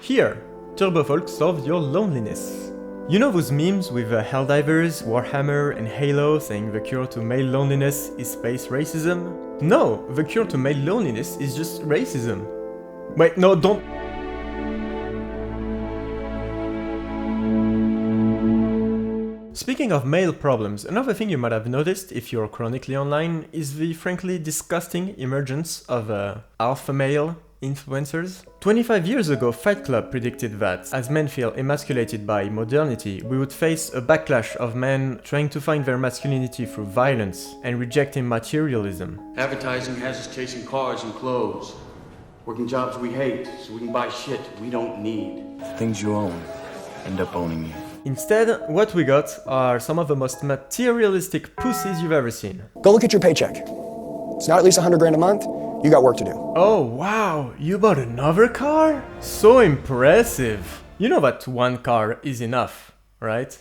Here, TURBOFOLK solves your loneliness. You know those memes with Helldivers, Warhammer and Halo saying the cure to male loneliness is space racism? No, the cure to male loneliness is just racism. Wait, no, don't... Speaking of male problems, another thing you might have noticed if you're chronically online is the frankly disgusting emergence of alpha male influencers. 25 years ago, Fight Club predicted that, as men feel emasculated by modernity, we would face a backlash of men trying to find their masculinity through violence and rejecting materialism. Advertising has us chasing cars and clothes, working jobs we hate so we can buy shit we don't need. Things you own end up owning you. Instead, what we got are some of the most materialistic pussies you've ever seen. Go look at your paycheck. It's not at least 100 grand a month. You got work to do. Oh wow, you bought another car? So impressive. You know that one car is enough, right?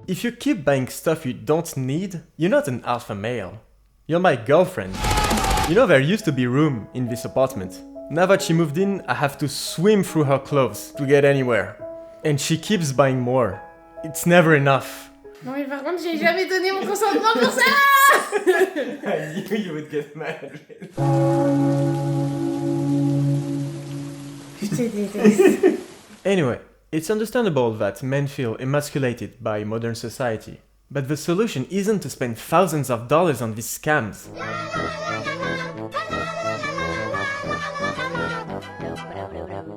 If you keep buying stuff you don't need, you're not an alpha male. You're my girlfriend. You know, there used to be room in this apartment. Now that she moved in, I have to swim through her clothes to get anywhere. And she keeps buying more. It's never enough. Non mais par contre, j'ai jamais donné mon consentement pour ça. I knew you would get mad. Je te déteste. Anyway, it's understandable that men feel emasculated by modern society. But the solution isn't to spend thousands of dollars on these scams.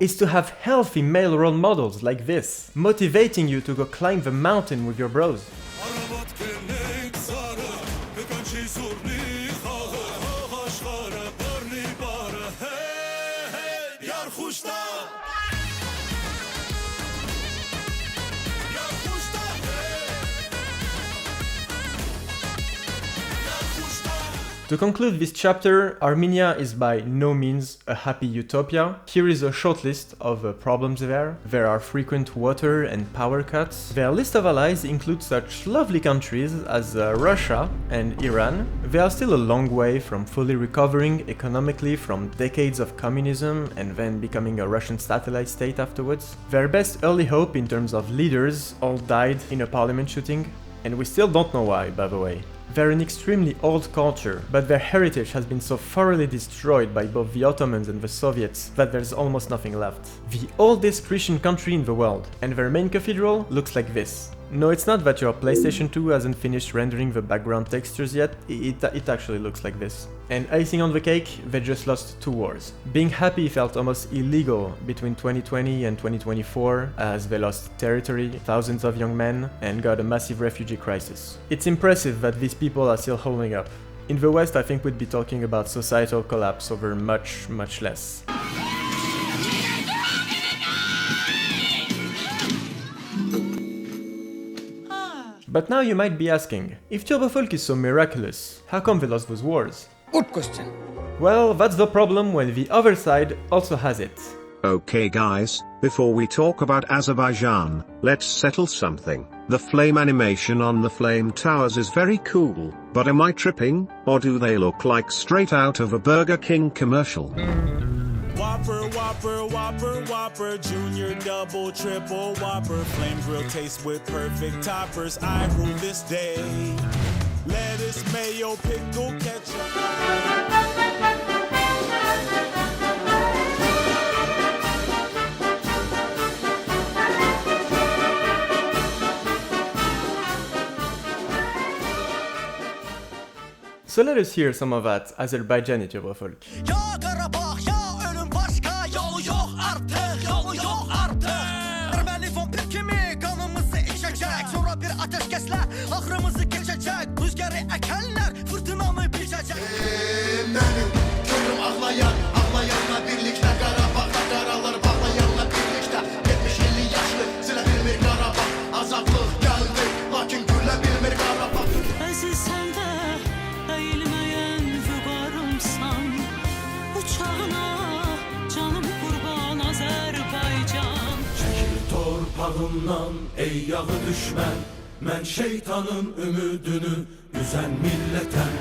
Is to have healthy male role models like this, motivating you to go climb the mountain with your bros. To conclude this chapter, Armenia is by no means a happy utopia. Here is a short list of problems there. There are frequent water and power cuts. Their list of allies includes such lovely countries as Russia and Iran. They are still a long way from fully recovering economically from decades of communism and then becoming a Russian satellite state afterwards. Their best early hope in terms of leaders all died in a parliament shooting, and we still don't know why, by the way. They're an extremely old culture, but their heritage has been so thoroughly destroyed by both the Ottomans and the Soviets that there's almost nothing left. The oldest Christian country in the world, and their main cathedral looks like this. No, it's not that your PlayStation 2 hasn't finished rendering the background textures yet, it actually looks like this. And icing on the cake, they just lost 2 wars. Being happy felt almost illegal between 2020 and 2024, as they lost territory, thousands of young men, and got a massive refugee crisis. It's impressive that these people are still holding up. In the West, I think we'd be talking about societal collapse over much, much less. But now you might be asking, if TurboFolk is so miraculous, how come they lost those wars? Good question. Well, that's the problem when the other side also has it. Okay guys, before we talk about Azerbaijan, let's settle something. The flame animation on the flame towers is very cool, but am I tripping, or do they look like straight out of a Burger King commercial? Whopper, Whopper, Whopper, Whopper, Junior, Double, Triple, Whopper, Flame Grill taste with perfect toppers. I rule this day. Lettuce, mayo, pickle, ketchup. So let us hear some of that Azerbaijani TurboFolk. Torpağımdan ey yağı düşmən, mən şeytanın ümidini üzən millətəm.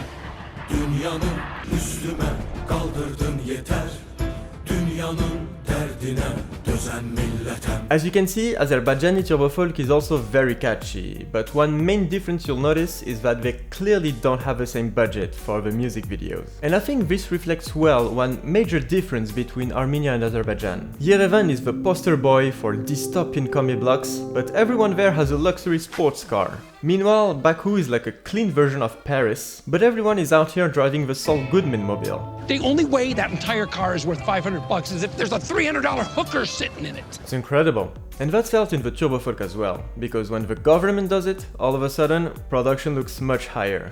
Dünyanın üstümə qaldırdın yetər, dünyanın dərdinə dözən millətəm. As you can see, Azerbaijani TurboFolk is also very catchy, but one main difference you'll notice is that they clearly don't have the same budget for the music videos. And I think this reflects well one major difference between Armenia and Azerbaijan. Yerevan is the poster boy for dystopian comedy blocks, but everyone there has a luxury sports car. Meanwhile, Baku is like a clean version of Paris, but everyone is out here driving the Saul Goodman mobile. The only way that entire car is worth $500 is if there's a $300 hooker sitting in it. It's incredible. And that's felt in the TurboFolk as well, because when the government does it, all of a sudden, production looks much higher.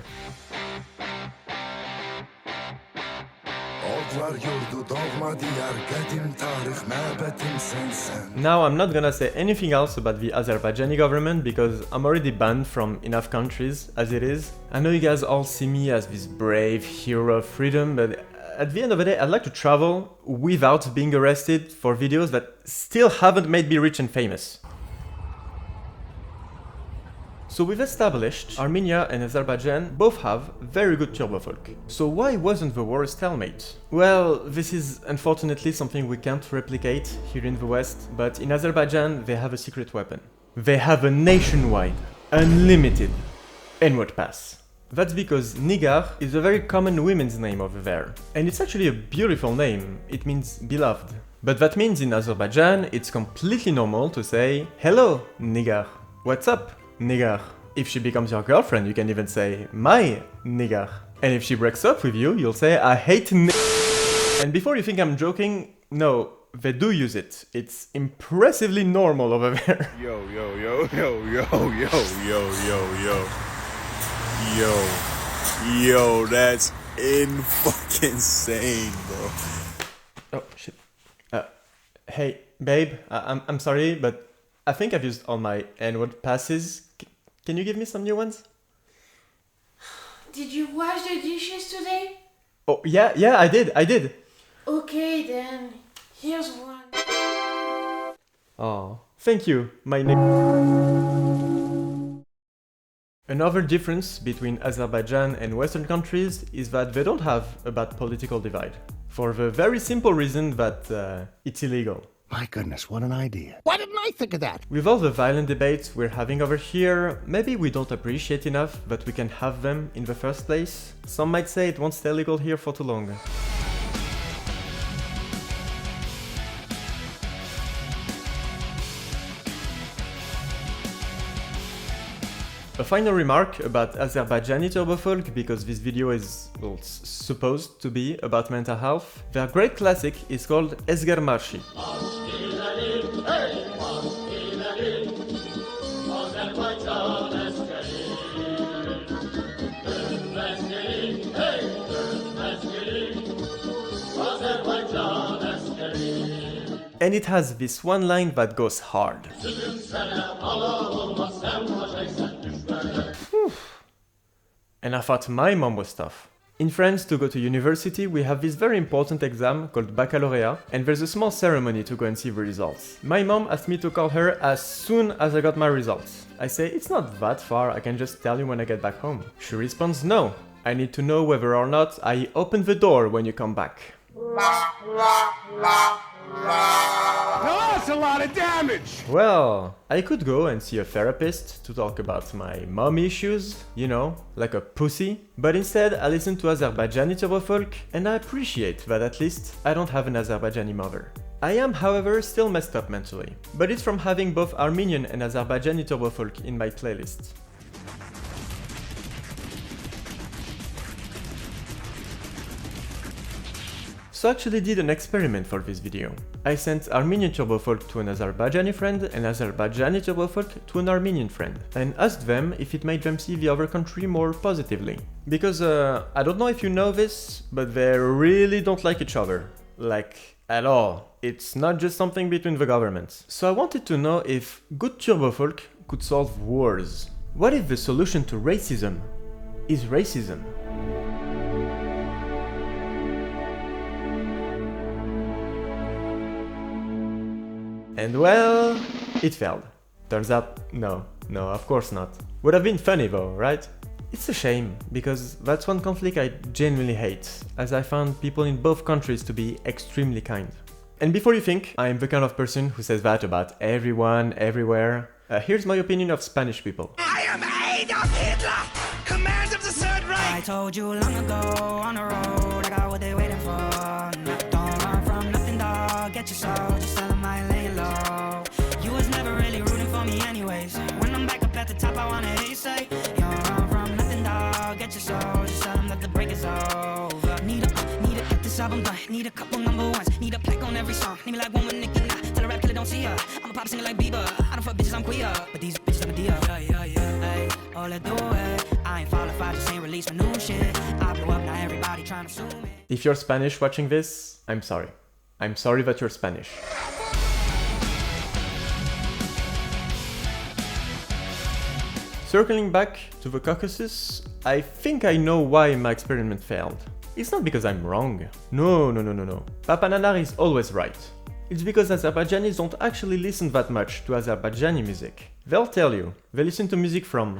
Now I'm not gonna say anything else about the Azerbaijani government because I'm already banned from enough countries as it is. I know you guys all see me as this brave hero of freedom, but at the end of the day I'd like to travel without being arrested for videos that still haven't made me rich and famous. So we've established Armenia and Azerbaijan both have very good TurboFolk. So why wasn't the war a stalemate? Well, this is unfortunately something we can't replicate here in the West, but in Azerbaijan they have a secret weapon. They have a nationwide, unlimited N-word pass. That's because Nigar is a very common women's name over there. And it's actually a beautiful name, it means beloved. But that means in Azerbaijan it's completely normal to say, "Hello, Nigar. What's up, Nigar?" If she becomes your girlfriend, you can even say, "My Nigar." And if she breaks up with you, you'll say, "I hate And before you think I'm joking, no, they do use it. It's impressively normal over there. Yo, yo, yo, yo, yo, yo, yo, yo, yo. Yo. Yo, that's in-fucking-sane, bro. Oh, shit. Hey, babe, I'm sorry, but I think I've used all my N-word passes. Can you give me some new ones? Did you wash the dishes today? Oh, yeah, I did. Okay then, here's one. Oh, thank you, my Another difference between Azerbaijan and Western countries is that they don't have a bad political divide. For the very simple reason that it's illegal. My goodness, what an idea. Why didn't I think of that? With all the violent debates we're having over here, maybe we don't appreciate enough that we can have them in the first place. Some might say it won't stay legal here for too long. A final remark about Azerbaijani TurboFolk, because this video is, well, supposed to be about mental health. Their great classic is called Ezger Marshi. And it has this one line that goes hard. And I thought my mom was tough. In France, to go to university, we have this very important exam called baccalaureate, and there's a small ceremony to go and see the results. My mom asked me to call her as soon as I got my results. I say, it's not that far, I can just tell you when I get back home. She responds, no, I need to know whether or not I open the door when you come back. Now that's a lot of damage! Well, I could go and see a therapist to talk about my mom issues, you know, like a pussy. But instead, I listen to Azerbaijani TurboFolk, and I appreciate that at least I don't have an Azerbaijani mother. I am, however, still messed up mentally. But it's from having both Armenian and Azerbaijani TurboFolk in my playlist. So I actually did an experiment for this video. I sent Armenian TurboFolk to an Azerbaijani friend and Azerbaijani TurboFolk to an Armenian friend, and asked them if it made them see the other country more positively. Because I don't know if you know this, but they really don't like each other. Like, at all. It's not just something between the governments. So I wanted to know if good TurboFolk could solve wars. What if the solution to racism is racism? And well, it failed. Turns out, no, of course not. Would have been funny though, right? It's a shame, because that's one conflict I genuinely hate, as I found people in both countries to be extremely kind. And before you think I'm the kind of person who says that about everyone, everywhere, here's my opinion of Spanish people. I am Adolf Hitler, command of the Third Reich. I told you long ago on the road, I got what they waiting for. Don't run from nothing, dog. Get your soul, just tell them I lay low. You was never really rooting for me anyways. When I'm back up at the top, I wanna hear you say, you don't run from nothing, dog. Get your soul, just tell them that the break is over. Need a get this album done. Need a couple number ones. Need a plaque on every song. Need me like one with Nicki now. Tell a rap killer don't see her. I'm a pop singer like Bieber. I don't fuck bitches, I'm queer. But these bitches I'm a deal. Hey, all I do it. I ain't fall if I just ain't release my new shit. I blew up, now everybody trying to sue me. If you're Spanish watching this, I'm sorry. I'm sorry that you're Spanish. Circling back to the Caucasus, I think I know why my experiment failed. It's not because I'm wrong. No. Papa Nanar is always right. It's because Azerbaijanis don't actually listen that much to Azerbaijani music. They'll tell you, they listen to music from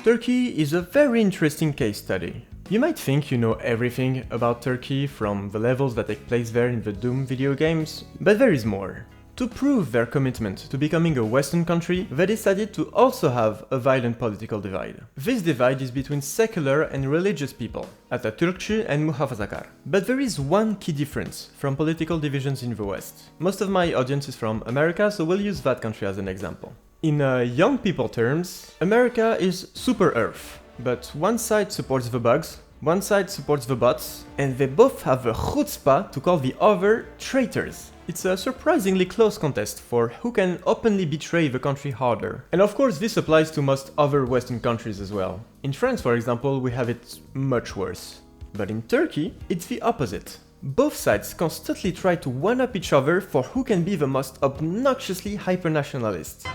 Turkey is a very interesting case study. You might think you know everything about Turkey from the levels that take place there in the Doom video games, but there is more. To prove their commitment to becoming a Western country, they decided to also have a violent political divide. This divide is between secular and religious people, Atatürkçü and Muhafazakar. But there is one key difference from political divisions in the West. Most of my audience is from America, so we'll use that country as an example. In young people terms, America is super Earth, but one side supports the bugs, one side supports the bots, and they both have the chutzpah to call the other traitors. It's a surprisingly close contest for who can openly betray the country harder. And of course this applies to most other Western countries as well. In France, for example, we have it much worse. But in Turkey, it's the opposite. Both sides constantly try to one-up each other for who can be the most obnoxiously hyper-nationalist.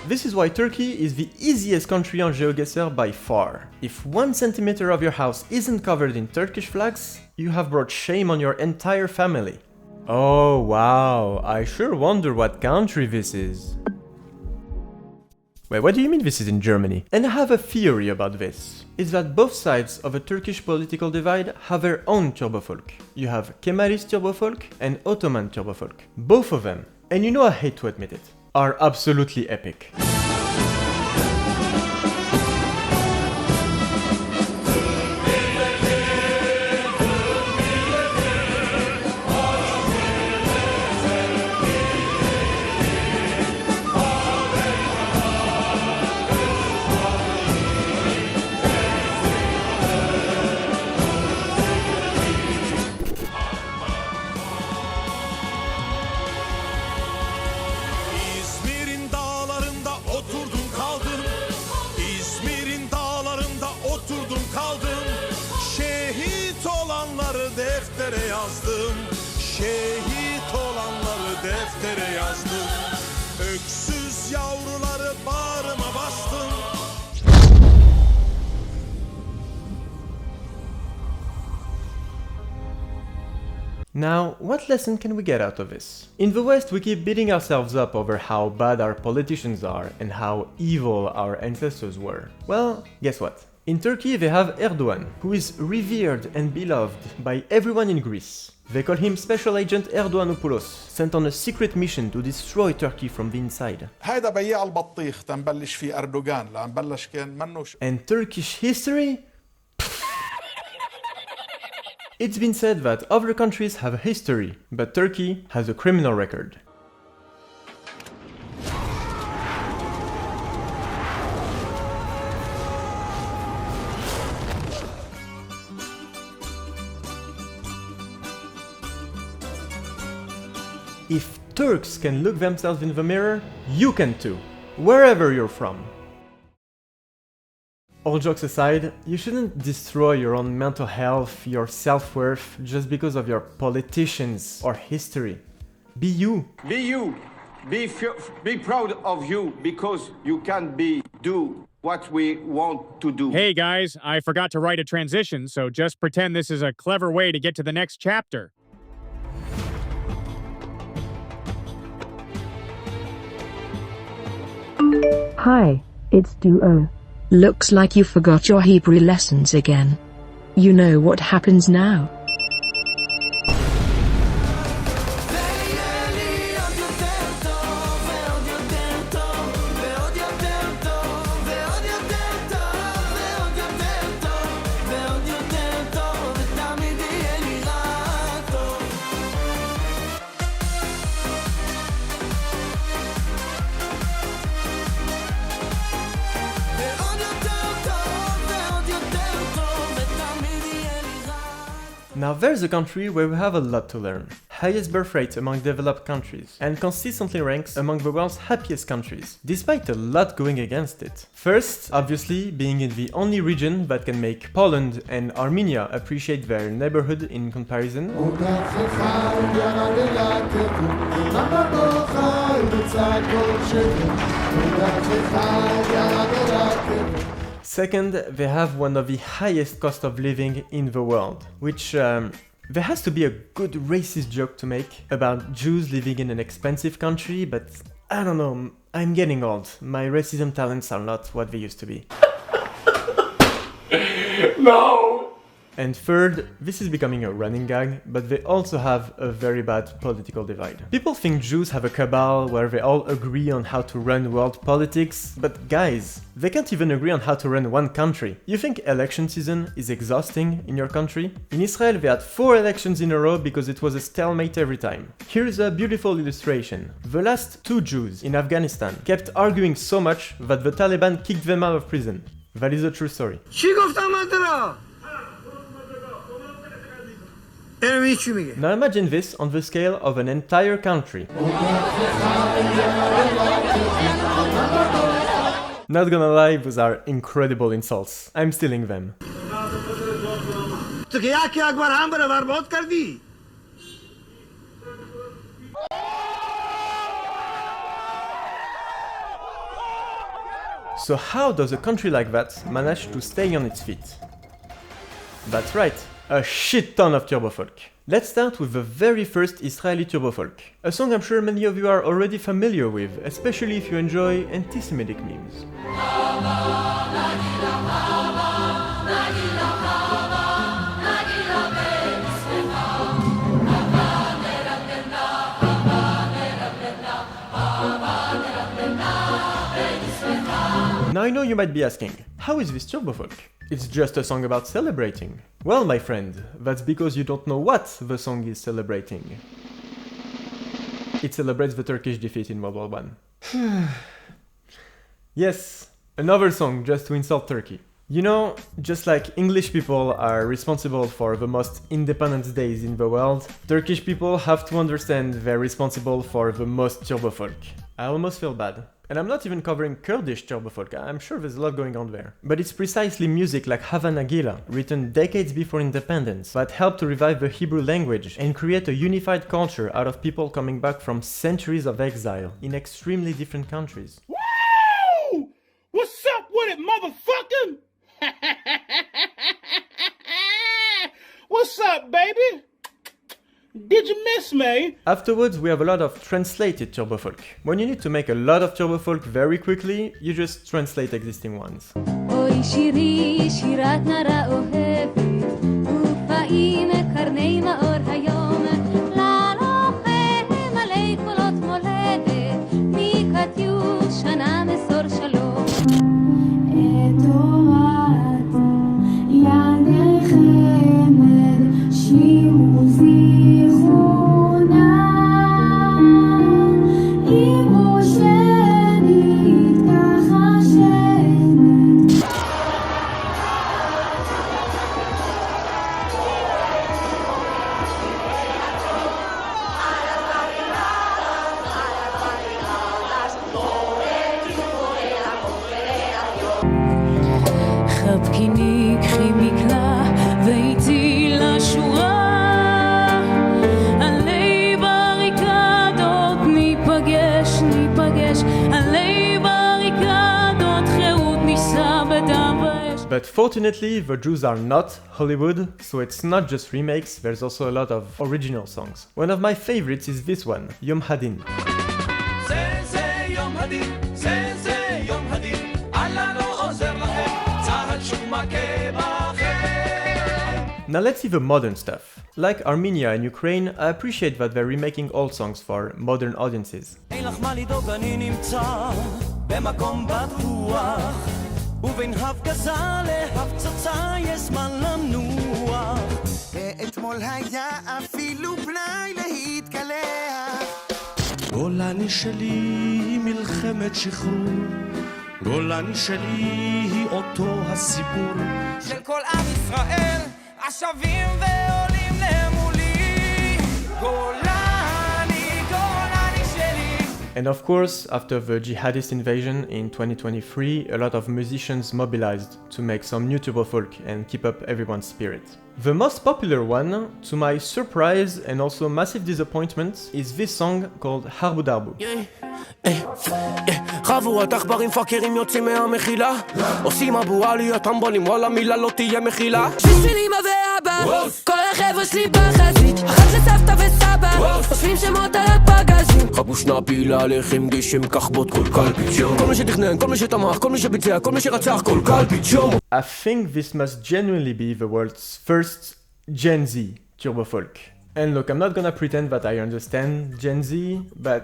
This is why Turkey is the easiest country on GeoGuessr by far. If 1 centimeter of your house isn't covered in Turkish flags, you have brought shame on your entire family. Oh wow, I sure wonder what country this is. Wait, what do you mean this is in Germany? And I have a theory about this. It's that both sides of a Turkish political divide have their own TURBOFOLK. You have Kemalist TURBOFOLK and Ottoman TURBOFOLK. Both of them, and you know I hate to admit it, are absolutely epic. Deftere yazdım, şehit olanları deftere yazdım. Öksüz yavruları bağrıma bastım. Now, what lesson can we get out of this? In the West, we keep beating ourselves up over how bad our politicians are and how evil our ancestors were. Well, guess what? In Turkey, they have Erdogan, who is revered and beloved by everyone in Greece. They call him Special Agent Erdoganopoulos, sent on a secret mission to destroy Turkey from the inside. هيدا بياع البطيخ تنبلش فيه أردوغان لأن بلش كان منوش. And Turkish history? It's been said that other countries have a history, but Turkey has a criminal record. If Turks can look themselves in the mirror, you can too, wherever you're from. All jokes aside, you shouldn't destroy your own mental health, your self-worth, just because of your politicians or history. Be you. Be you. Be proud of you, because you can do what we want to do. Hey guys, I forgot to write a transition, so just pretend this is a clever way to get to the next chapter. Hi, it's Duo. Looks like you forgot your Hebrew lessons again. You know what happens now? Now there's a country where we have a lot to learn. Highest birth rate among developed countries, and consistently ranks among the world's happiest countries, despite a lot going against it. First, obviously, being in the only region that can make Poland and Armenia appreciate their neighborhood in comparison. Second, they have one of the highest cost of living in the world, which there has to be a good racist joke to make about Jews living in an expensive country, but I don't know, I'm getting old. My racism talents are not what they used to be. No! And third, this is becoming a running gag, but they also have a very bad political divide. People think Jews have a cabal where they all agree on how to run world politics, but guys, they can't even agree on how to run one country. You think election season is exhausting in your country? In Israel, they had 4 elections in a row because it was a stalemate every time. Here's a beautiful illustration. The last 2 Jews in Afghanistan kept arguing so much that the Taliban kicked them out of prison. That is a true story. Now imagine this on the scale of an entire country. Not gonna lie, those are incredible insults. I'm stealing them. So how does a country like that manage to stay on its feet? That's right, a shit ton of turbofolk. Let's start with the very first Israeli turbofolk, a song I'm sure many of you are already familiar with, especially if you enjoy anti-Semitic memes. Now I know you might be asking, how is this turbofolk? It's just a song about celebrating. Well, my friend, that's because you don't know what the song is celebrating. It celebrates the Turkish defeat in World War I. Yes, another song just to insult Turkey. You know, just like English people are responsible for the most independence days in the world, Turkish people have to understand they're responsible for the most turbofolk. I almost feel bad. And I'm not even covering Kurdish turbofolk, I'm sure there's a lot going on there. But it's precisely music like Hava Nagila, written decades before independence, that helped to revive the Hebrew language and create a unified culture out of people coming back from centuries of exile in extremely different countries. Woo! What's up with it, motherfucker? What's up, baby? Did you miss me? Afterwards, we have a lot of translated turbofolk. When you need to make a lot of turbofolk very quickly, you just translate existing ones. But fortunately, the Jews are not Hollywood, so it's not just remakes, there's also a lot of original songs. One of my favorites is this one, Yom Hadin. Now let's see the modern stuff. Like Armenia and Ukraine, I appreciate that they're remaking old songs for modern audiences. ובין הפגזה להפצצה יש זמן לנוח. ואתמול היה אפילו פנאי להתקלח. גולני שלי היא מלחמת שחרור, גולני שלי היא אותו הסיפור של כל עם ישראל השבים ועולים למולי. גולני And of course, after the jihadist invasion in 2023, a lot of musicians mobilized to make some new turbofolk and keep up everyone's spirit. The most popular one, to my surprise and also massive disappointment, is this song called Harbu Darbu. חבורת עכברים פאקרים יוצאים מהמחילה עושים אבו להיות טמבולים וואלה מילה לא תהיה מחילה בשביל אמא ואבא כל החבר'ה שלי בחזית אחת לסבתא וסבא אוספים שמות על הפגזים חבו שנה פעילה עליכם גשם כך בוט כל קלפית שום כל מי שתכנן, כל מי שתמך, כל מי שביצע, כל מי שרצח כל קלפית שום. I think this must genuinely be the world's first Gen Z turbofolk. And look, I'm not gonna pretend that I understand Gen Z, but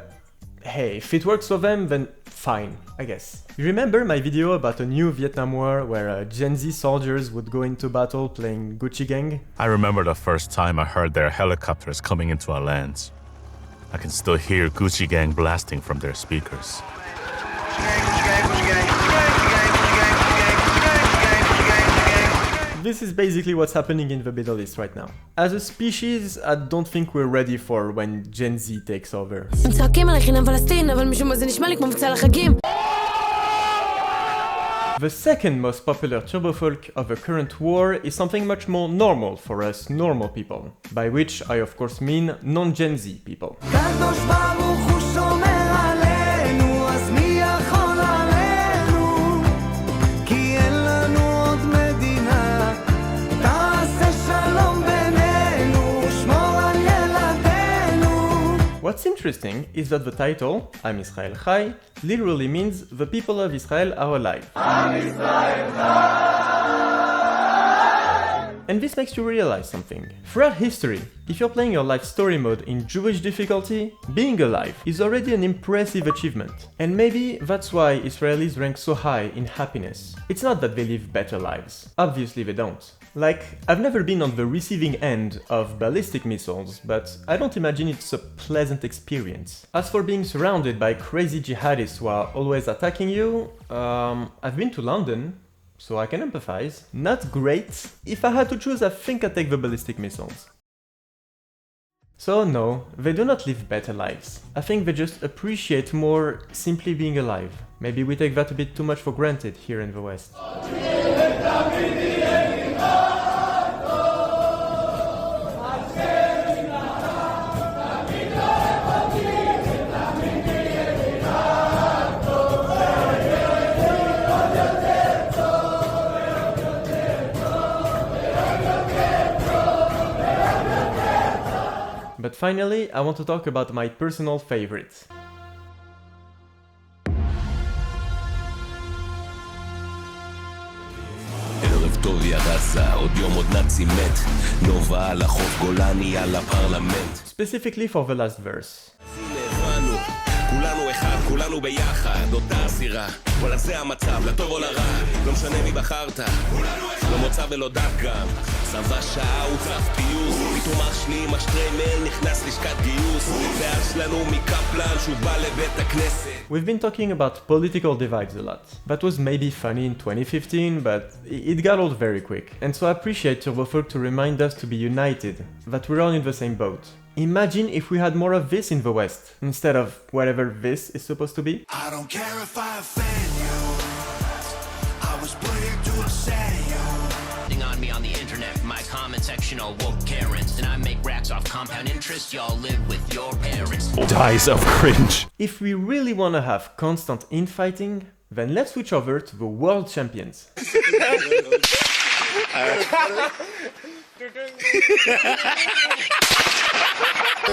hey, if it works for them, then fine, I guess. You remember my video about a new Vietnam War where Gen Z soldiers would go into battle playing Gucci Gang? I remember the first time I heard their helicopters coming into our lands. I can still hear Gucci Gang blasting from their speakers. This is basically what's happening in the Middle East right now. As a species, I don't think we're ready for when Gen Z takes over. The second most popular turbofolk of the current war is something much more normal for us normal people, by which I of course mean non-Gen Z people. What's interesting is that the title, Am Israel Chai, literally means the people of Israel are alive. And this makes you realize something. Throughout history, if you're playing your life story mode in Jewish difficulty, being alive is already an impressive achievement. And maybe that's why Israelis rank so high in happiness. It's not that they live better lives. Obviously they don't. Like, I've never been on the receiving end of ballistic missiles, but I don't imagine it's a pleasant experience. As for being surrounded by crazy jihadists who are always attacking you, I've been to London, so I can empathize. Not great. If I had to choose, I think I'd take the ballistic missiles. So no, they do not live better lives. I think they just appreciate more simply being alive. Maybe we take that a bit too much for granted here in the West. But finally, I want to talk about my personal favorite. Specifically for the last verse. כולנו אחד, כולנו ביחד, אותה סירה, וואלה זה המצב, לטוב או לרע, לא משנה מי בחרת, לא מוצא ולא דת גם, צבא שעה הוא צף פיוס, פתאום אח שלי עם השטריימל נכנס לשכת גיוס, ואח שלנו מקפלן שהוא בא לבית הכנסת. We've been talking about political divides a lot. That was maybe funny in 2015, but it got old very quick. And so I appreciate TurboFolk to remind us to be united, that we're all in the same boat. Imagine if we had more of this in the West, instead of whatever this is supposed to be. I don't care if I offend you. I was putting to upset you. On me on the internet, my comment section all woke Karens, and I make racks off compound interest. Y'all live with your parents. Dies of cringe. If we really want to have constant infighting, then let's switch over to the world champions.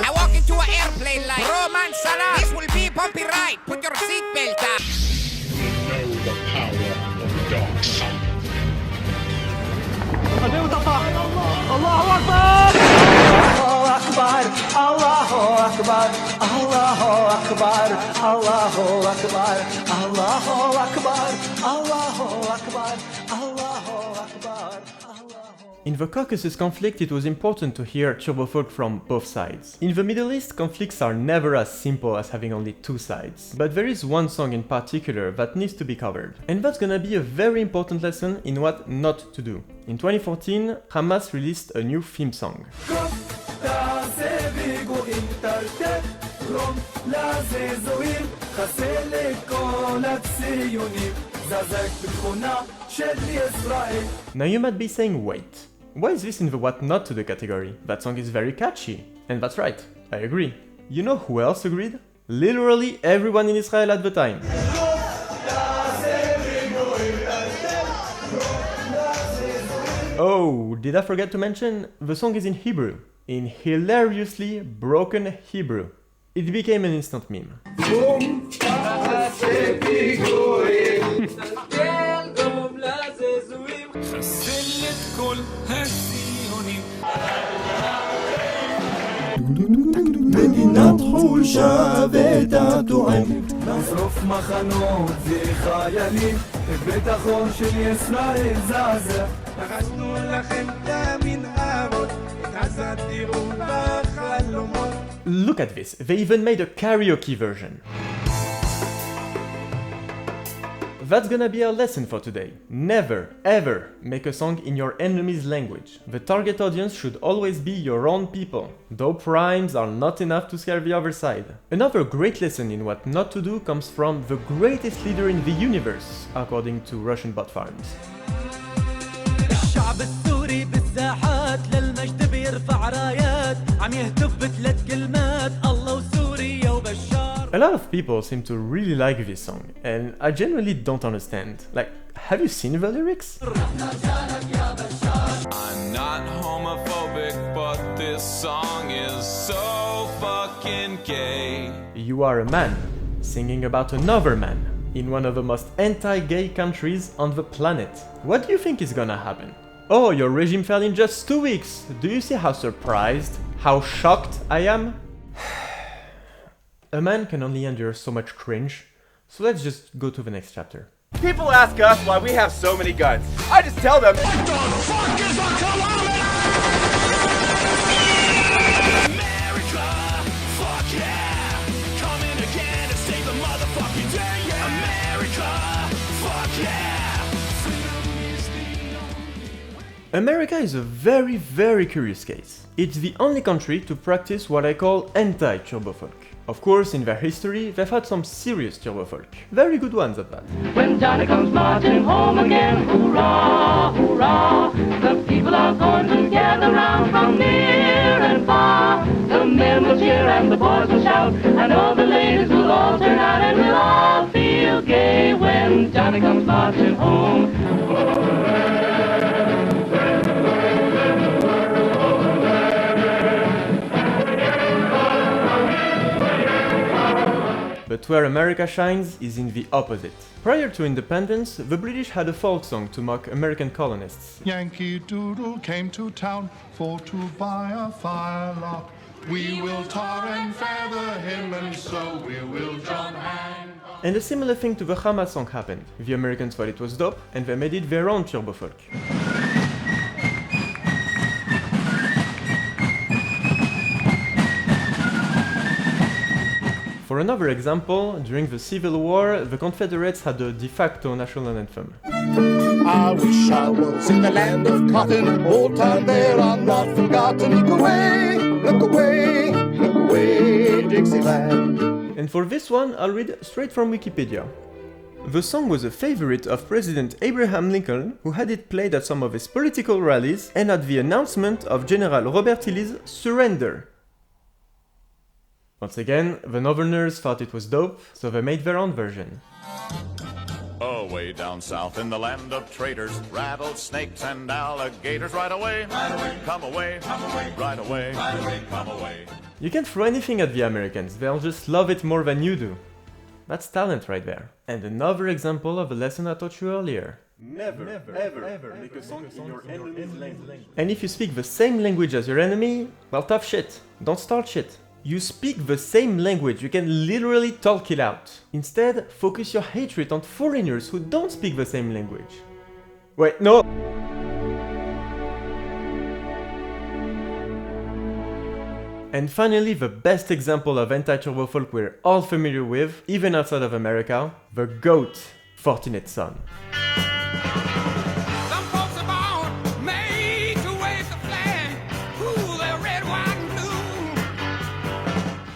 I walk into an airplane like Roman Salah. This will be bumpy ride. Put your seatbelt on. Know the power of the dark side. Allahu Akbar! Allahu Akbar! Allahu Akbar! Allahu Akbar! Allahu Akbar! Allahu Akbar! Allahu Akbar! Allahu Akbar! In the Caucasus conflict, it was important to hear TurboFolk from both sides. In the Middle East, conflicts are never as simple as having only two sides. But there is one song in particular that needs to be covered. And that's gonna be a very important lesson in what not to do. In 2014, Hamas released a new theme song. Now you might be saying, wait, why is this in the what not to do category? That song is very catchy. And that's right, I agree. You know who else agreed? Literally everyone in Israel at the time. Oh, did I forget to mention? The song is in Hebrew. In hilariously broken Hebrew. It became an instant meme. מדינת חולשה ותעתועים נשרוף מחנות וחיילים בביטחון של ישראל זעזע לחשנו לכם את המנהרות את עזה תראו בחלומות. Look at this, they even made a karaoke version. that's gonna be our lesson for today. Never, ever make a song in your enemy's language. The target audience should always be your own people. Dope rhymes are not enough to scare the other side. Another great lesson in what not to do comes from the greatest leader in the universe, according to Russian bot farms. الشعب السوري بالساحات للمجد بيرفع رايات عم يهتف بثلاث كلمات الله وسوريا وبشار. A lot of people seem to really like this song, and I genuinely don't understand. Like, have you seen the lyrics? I'm not homophobic, but this song is so fucking gay. You are a man singing about another man in one of the most anti-gay countries on the planet. What do you think is gonna happen? Oh, your regime fell in just 2 weeks. Do you see how surprised, how shocked I am? A man can only endure so much cringe, so let's just go to the next chapter. People ask us why we have so many guns. I just tell them, what the fuck is a kilometer? America, fuck yeah, coming again to save the motherfucking day. Yeah. America, fuck yeah, freedom is the only. America is a very, very curious case. It's the only country to practice what I call anti-turbofolk. Of course, in their history, they've had some serious turbofolk. Very good ones at that. When Johnny comes marching home again, hoorah, hoorah, the people are going to gather round from near and far. The men will cheer and the boys will shout, and all the ladies will all turn out, and we'll all feel gay when Johnny comes marching home. But where America shines is in the opposite. Prior to independence, the British had a folk song to mock American colonists. Yankee Doodle came to town for to buy a firelock. We will tar and feather him, and so we will John hang. And a similar thing to the Hamas song happened. The Americans thought it was dope, and they made it their own turbofolk. For another example, during the Civil War, the Confederates had a de facto national anthem. I wish I was in the land of cotton, old time there are not forgotten. Look away, look away, look away, Dixieland. And for this one, I'll read straight from Wikipedia. The song was a favorite of President Abraham Lincoln, who had it played at some of his political rallies and at the announcement of General Robert E. Lee's surrender. Once again, the Northerners thought it was dope, so they made their own version. Oh, way down south in the land of traders, rattlesnakes and alligators. Right away, come away, right away, come away. You can't throw anything at the Americans, they'll just love it more than you do. That's talent right there. And another example of a lesson I taught you earlier. Never, ever make a song in your enemy's language. And if you speak the same language as your enemy, well, tough shit. Don't start shit. You speak the same language, you can literally talk it out. Instead, focus your hatred on foreigners who don't speak the same language. Wait, no! And finally, the best example of anti-turbofolk we're all familiar with, even outside of America, the GOAT, Fortunate Son.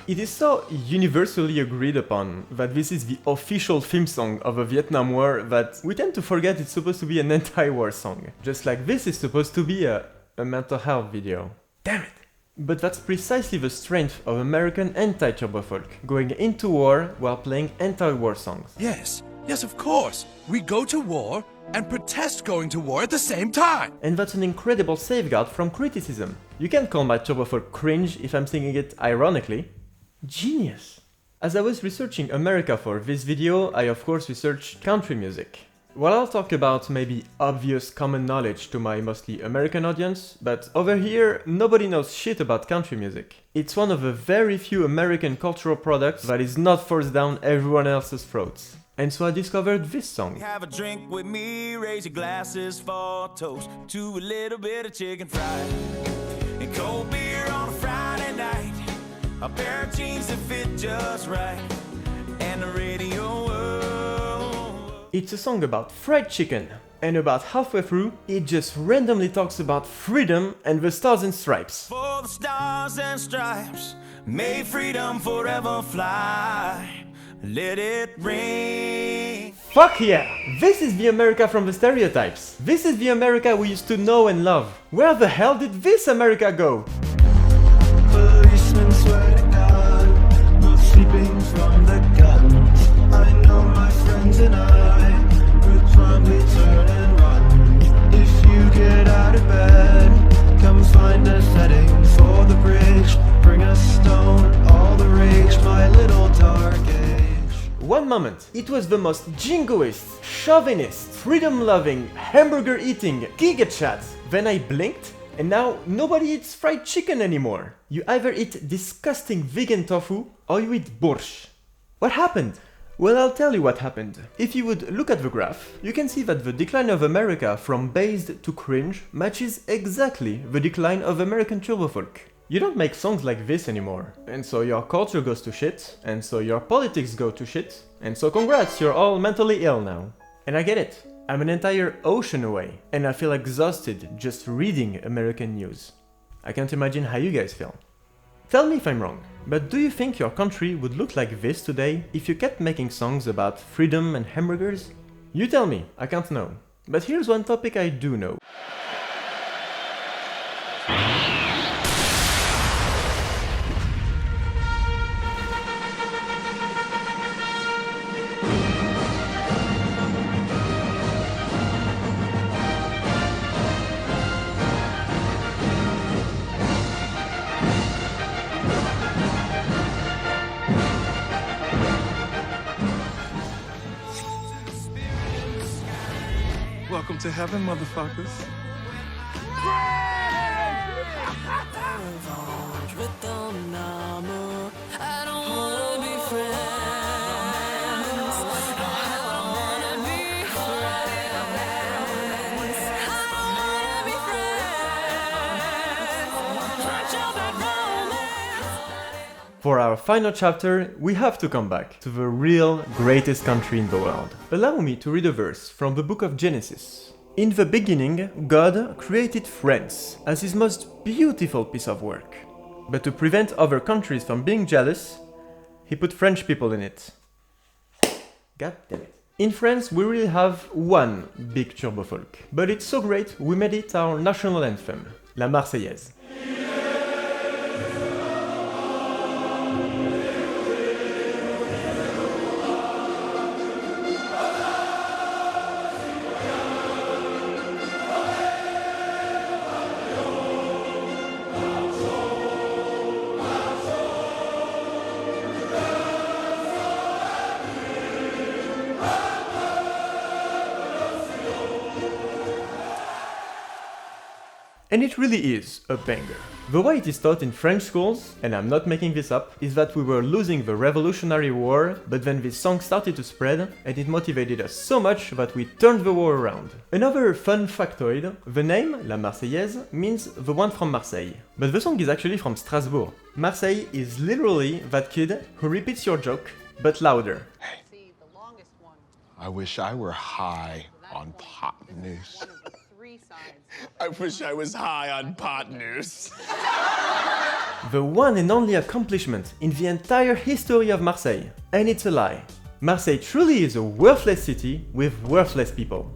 It is so universally agreed upon that this is the official theme song of the Vietnam War that we tend to forget it's supposed to be an anti-war song. Just like this is supposed to be a mental health video. Damn it! But that's precisely the strength of American anti-turbofolk, going into war while playing anti-war songs. Yes, of course. We go to war and protest going to war at the same time. And that's an incredible safeguard from criticism. You can call my turbofolk cringe if I'm singing it ironically. Genius! As I was researching America for this video, I of course researched country music. Well, I'll talk about maybe obvious common knowledge to my mostly American audience, but over here, nobody knows shit about country music. It's one of the very few American cultural products that is not forced down everyone else's throats. And so I discovered this song. Have a drink with me, raise your glasses for toast to a little bit of chicken fried and cold beer on a Friday night. A pair of jeans that fit just right, and the radio. It's a song about fried chicken, and about halfway through, it just randomly talks about freedom and the stars and stripes. For the stars and stripes, may freedom forever fly. Let it ring. Fuck yeah! This is the America from the stereotypes. This is the America we used to know and love. Where the hell did this America go? Policemen swear to God, not sleeping from the guns. I know my friends and I would probably turn and run. If you get out of bed, come find us heading for the bridge. Bring a stone, all the rage, my little dark age. One moment, it was the most jingoist, chauvinist, freedom-loving, hamburger-eating giga chat. Then I blinked, and now nobody eats fried chicken anymore. You either eat disgusting vegan tofu, or you eat borscht. What happened? Well, I'll tell you what happened. If you would look at the graph, you can see that the decline of America from based to cringe matches exactly the decline of American TURBOFOLK. You don't make songs like this anymore, and so your culture goes to shit, and so your politics go to shit, and so congrats, you're all mentally ill now. And I get it. I'm an entire ocean away, and I feel exhausted just reading American news. I can't imagine how you guys feel. Tell me if I'm wrong, but do you think your country would look like this today if you kept making songs about freedom and hamburgers? You tell me, I can't know. But here's one topic I do know. Welcome to heaven, motherfuckers. For our final chapter, we have to come back to the real greatest country in the world. Allow me to read a verse from the book of Genesis. In the beginning, God created France as his most beautiful piece of work. But to prevent other countries from being jealous, he put French people in it. God damn it. In France, we really have one big TURBOFOLK, but it's so great we made it our national anthem, La Marseillaise. And it really is a banger. The way it is taught in French schools, and I'm not making this up, is that we were losing the Revolutionary War, but then this song started to spread, and it motivated us so much that we turned the war around. Another fun factoid, the name, La Marseillaise, means the one from Marseille. But the song is actually from Strasbourg. Marseille is literally that kid who repeats your joke, but louder. I wish I were high on pot news. I wish I was high on pot news. The one and only accomplishment in the entire history of Marseille. And it's a lie. Marseille truly is a worthless city with worthless people.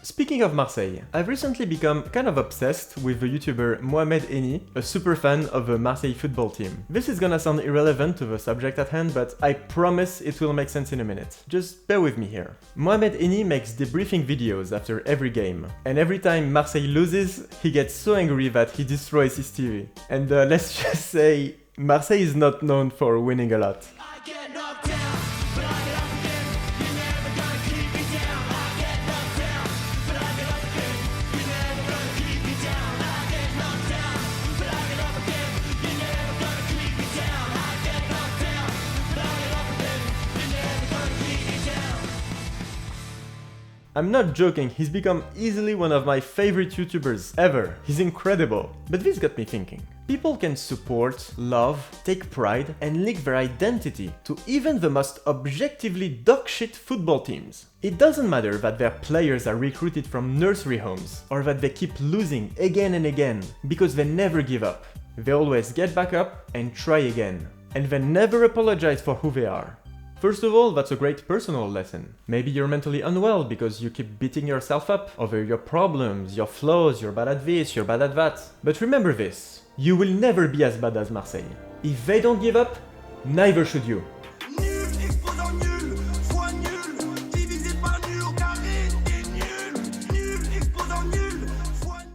Speaking of Marseille, I've recently become kind of obsessed with the YouTuber Mohamed Eni, a super fan of the Marseille football team. This is gonna sound irrelevant to the subject at hand, but I promise it will make sense in a minute. Just bear with me here. Mohamed Eni makes debriefing videos after every game, and every time Marseille loses, he gets so angry that he destroys his TV. And let's just say, Marseille is not known for winning a lot. I'm not joking, he's become easily one of my favorite YouTubers ever. He's incredible. But this got me thinking. People can support, love, take pride, and link their identity to even the most objectively dogshit football teams. It doesn't matter that their players are recruited from nursery homes, or that they keep losing again and again, because they never give up. They always get back up and try again. And they never apologize for who they are. First of all, that's a great personal lesson. Maybe you're mentally unwell because you keep beating yourself up over your problems, your flaws, you're bad at this, you're bad at that. But remember this, you will never be as bad as Marseille. If they don't give up, neither should you.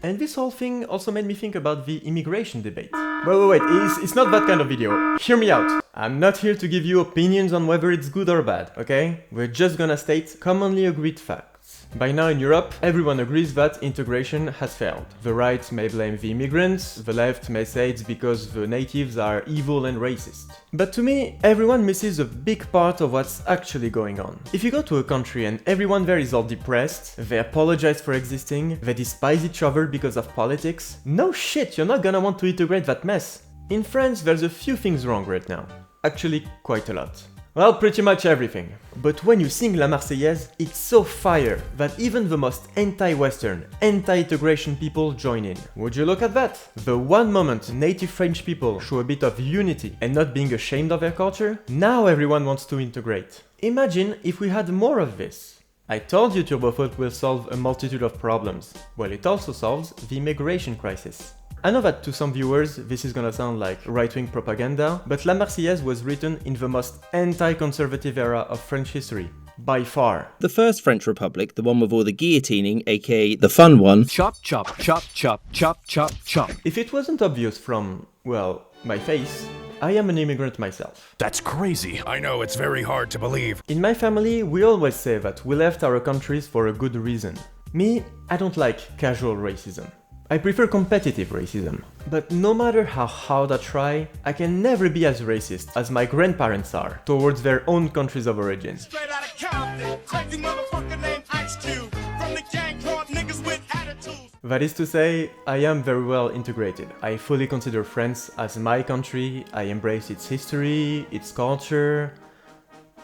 And this whole thing also made me think about the immigration debate. Wait, it's not that kind of video. Hear me out. I'm not here to give you opinions on whether it's good or bad, okay? We're just gonna state commonly agreed facts. By now in Europe, everyone agrees that integration has failed. The right may blame the immigrants, the left may say it's because the natives are evil and racist. But to me, everyone misses a big part of what's actually going on. If you go to a country and everyone there is all depressed, they apologize for existing, they despise each other because of politics, no shit, you're not gonna want to integrate that mess. In France, there's a few things wrong right now. Actually, quite a lot. Well, pretty much everything. But when you sing La Marseillaise, it's so fire that even the most anti-Western, anti-integration people join in. Would you look at that? The one moment native French people show a bit of unity and not being ashamed of their culture, now everyone wants to integrate. Imagine if we had more of this. I told you TurboFolk will solve a multitude of problems. Well, it also solves the immigration crisis. I know that to some viewers this is gonna sound like right-wing propaganda, but La Marseillaise was written in the most anti-conservative era of French history. By far. The first French Republic, the one with all the guillotining, aka the fun one. Chop, chop, chop, chop, chop, chop, chop. If it wasn't obvious from, well, my face, I am an immigrant myself. That's crazy. I know, it's very hard to believe. In my family, we always say that we left our countries for a good reason. Me, I don't like casual racism. I prefer competitive racism. But no matter how hard I try, I can never be as racist as my grandparents are towards their own countries of origin. Straight out of Compton, crazy motherfucker named Ice Cube, from the gang called niggas with attitudes. That is to say, I am very well integrated. I fully consider France as my country, I embrace its history, its culture,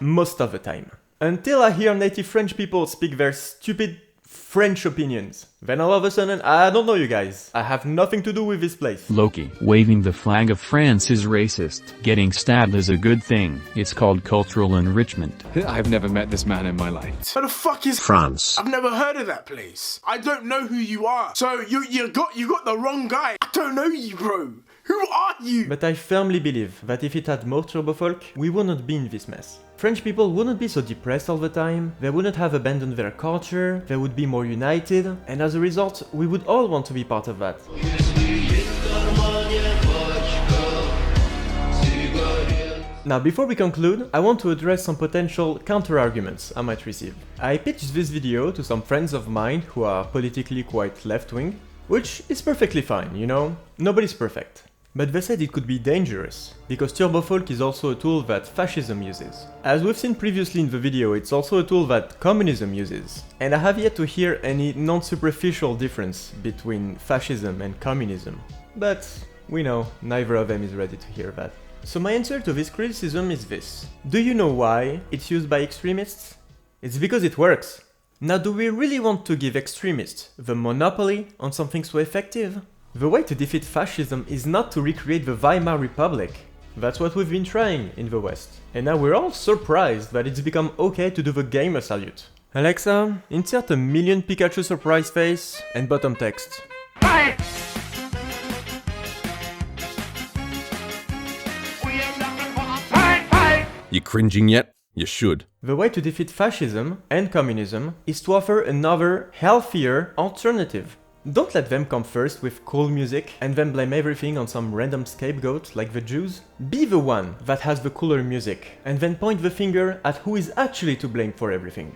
most of the time. Until I hear native French people speak their stupid French opinions. Then all of a sudden, I don't know you guys. I have nothing to do with this place. Loki, waving the flag of France is racist. Getting stabbed is a good thing. It's called cultural enrichment. I've never met this man in my life. Where the fuck is France? I've never heard of that place. I don't know who you are. So you got the wrong guy. I don't know you, bro. Who are you? But I firmly believe that if it had more TurboFolk, we wouldn't be in this mess. French people wouldn't be so depressed all the time, they wouldn't have abandoned their culture, they would be more united, and as a result, we would all want to be part of that. Now, before we conclude, I want to address some potential counter-arguments I might receive. I pitched this video to some friends of mine who are politically quite left-wing, which is perfectly fine, you know? Nobody's perfect. But they said it could be dangerous, because TurboFolk is also a tool that fascism uses. As we've seen previously in the video, it's also a tool that communism uses. And I have yet to hear any non-superficial difference between fascism and communism. But we know neither of them is ready to hear that. So my answer to this criticism is this. Do you know why it's used by extremists? It's because it works. Now, do we really want to give extremists the monopoly on something so effective? The way to defeat fascism is not to recreate the Weimar Republic. That's what we've been trying in the West. And now we're all surprised that it's become okay to do the gamer salute. Alexa, insert 1,000,000 Pikachu surprise face and bottom text. Hi. You cringing yet? You should. The way to defeat fascism and communism is to offer another, healthier alternative. Don't let them come first with cool music and then blame everything on some random scapegoat like the Jews. Be the one that has the cooler music and then point the finger at who is actually to blame for everything.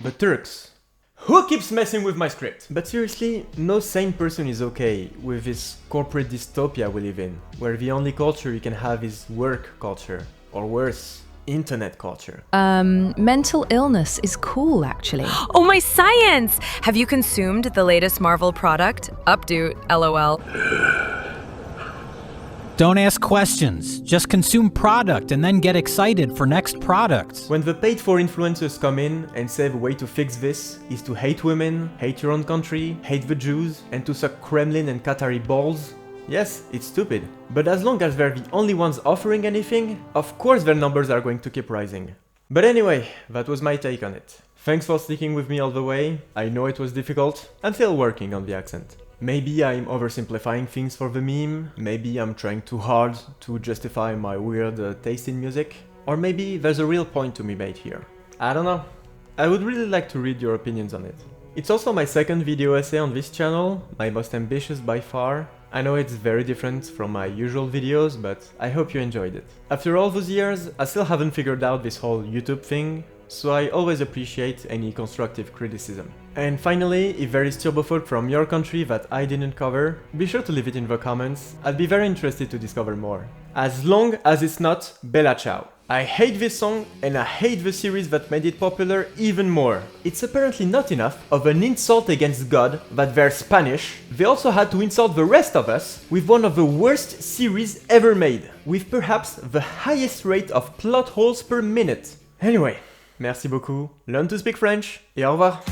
The Turks. Who keeps messing with my script? But seriously, no sane person is okay with this corporate dystopia we live in, where the only culture you can have is work culture, or worse, internet culture. Mental illness is cool, actually. Oh, my science! Have you consumed the latest Marvel product? Updo, LOL. Don't ask questions, just consume product and then get excited for next product. When the paid-for influencers come in and say the way to fix this is to hate women, hate your own country, hate the Jews, and to suck Kremlin and Qatari balls, yes, it's stupid. But as long as they're the only ones offering anything, of course their numbers are going to keep rising. But anyway, that was my take on it. Thanks for sticking with me all the way. I know it was difficult. I'm still working on the accent. Maybe I'm oversimplifying things for the meme, maybe I'm trying too hard to justify my weird taste in music, or maybe there's a real point to be made here. I don't know. I would really like to read your opinions on it. It's also my second video essay on this channel, my most ambitious by far. I know it's very different from my usual videos, but I hope you enjoyed it. After all those years, I still haven't figured out this whole YouTube thing, so I always appreciate any constructive criticism. And finally, if there is TurboFolk from your country that I didn't cover, be sure to leave it in the comments. I'd be very interested to discover more. As long as it's not Bella Ciao. I hate this song and I hate the series that made it popular even more. It's apparently not enough of an insult against God that they're Spanish, they also had to insult the rest of us with one of the worst series ever made, with perhaps the highest rate of plot holes per minute. Anyway, merci beaucoup, learn to speak French, et au revoir.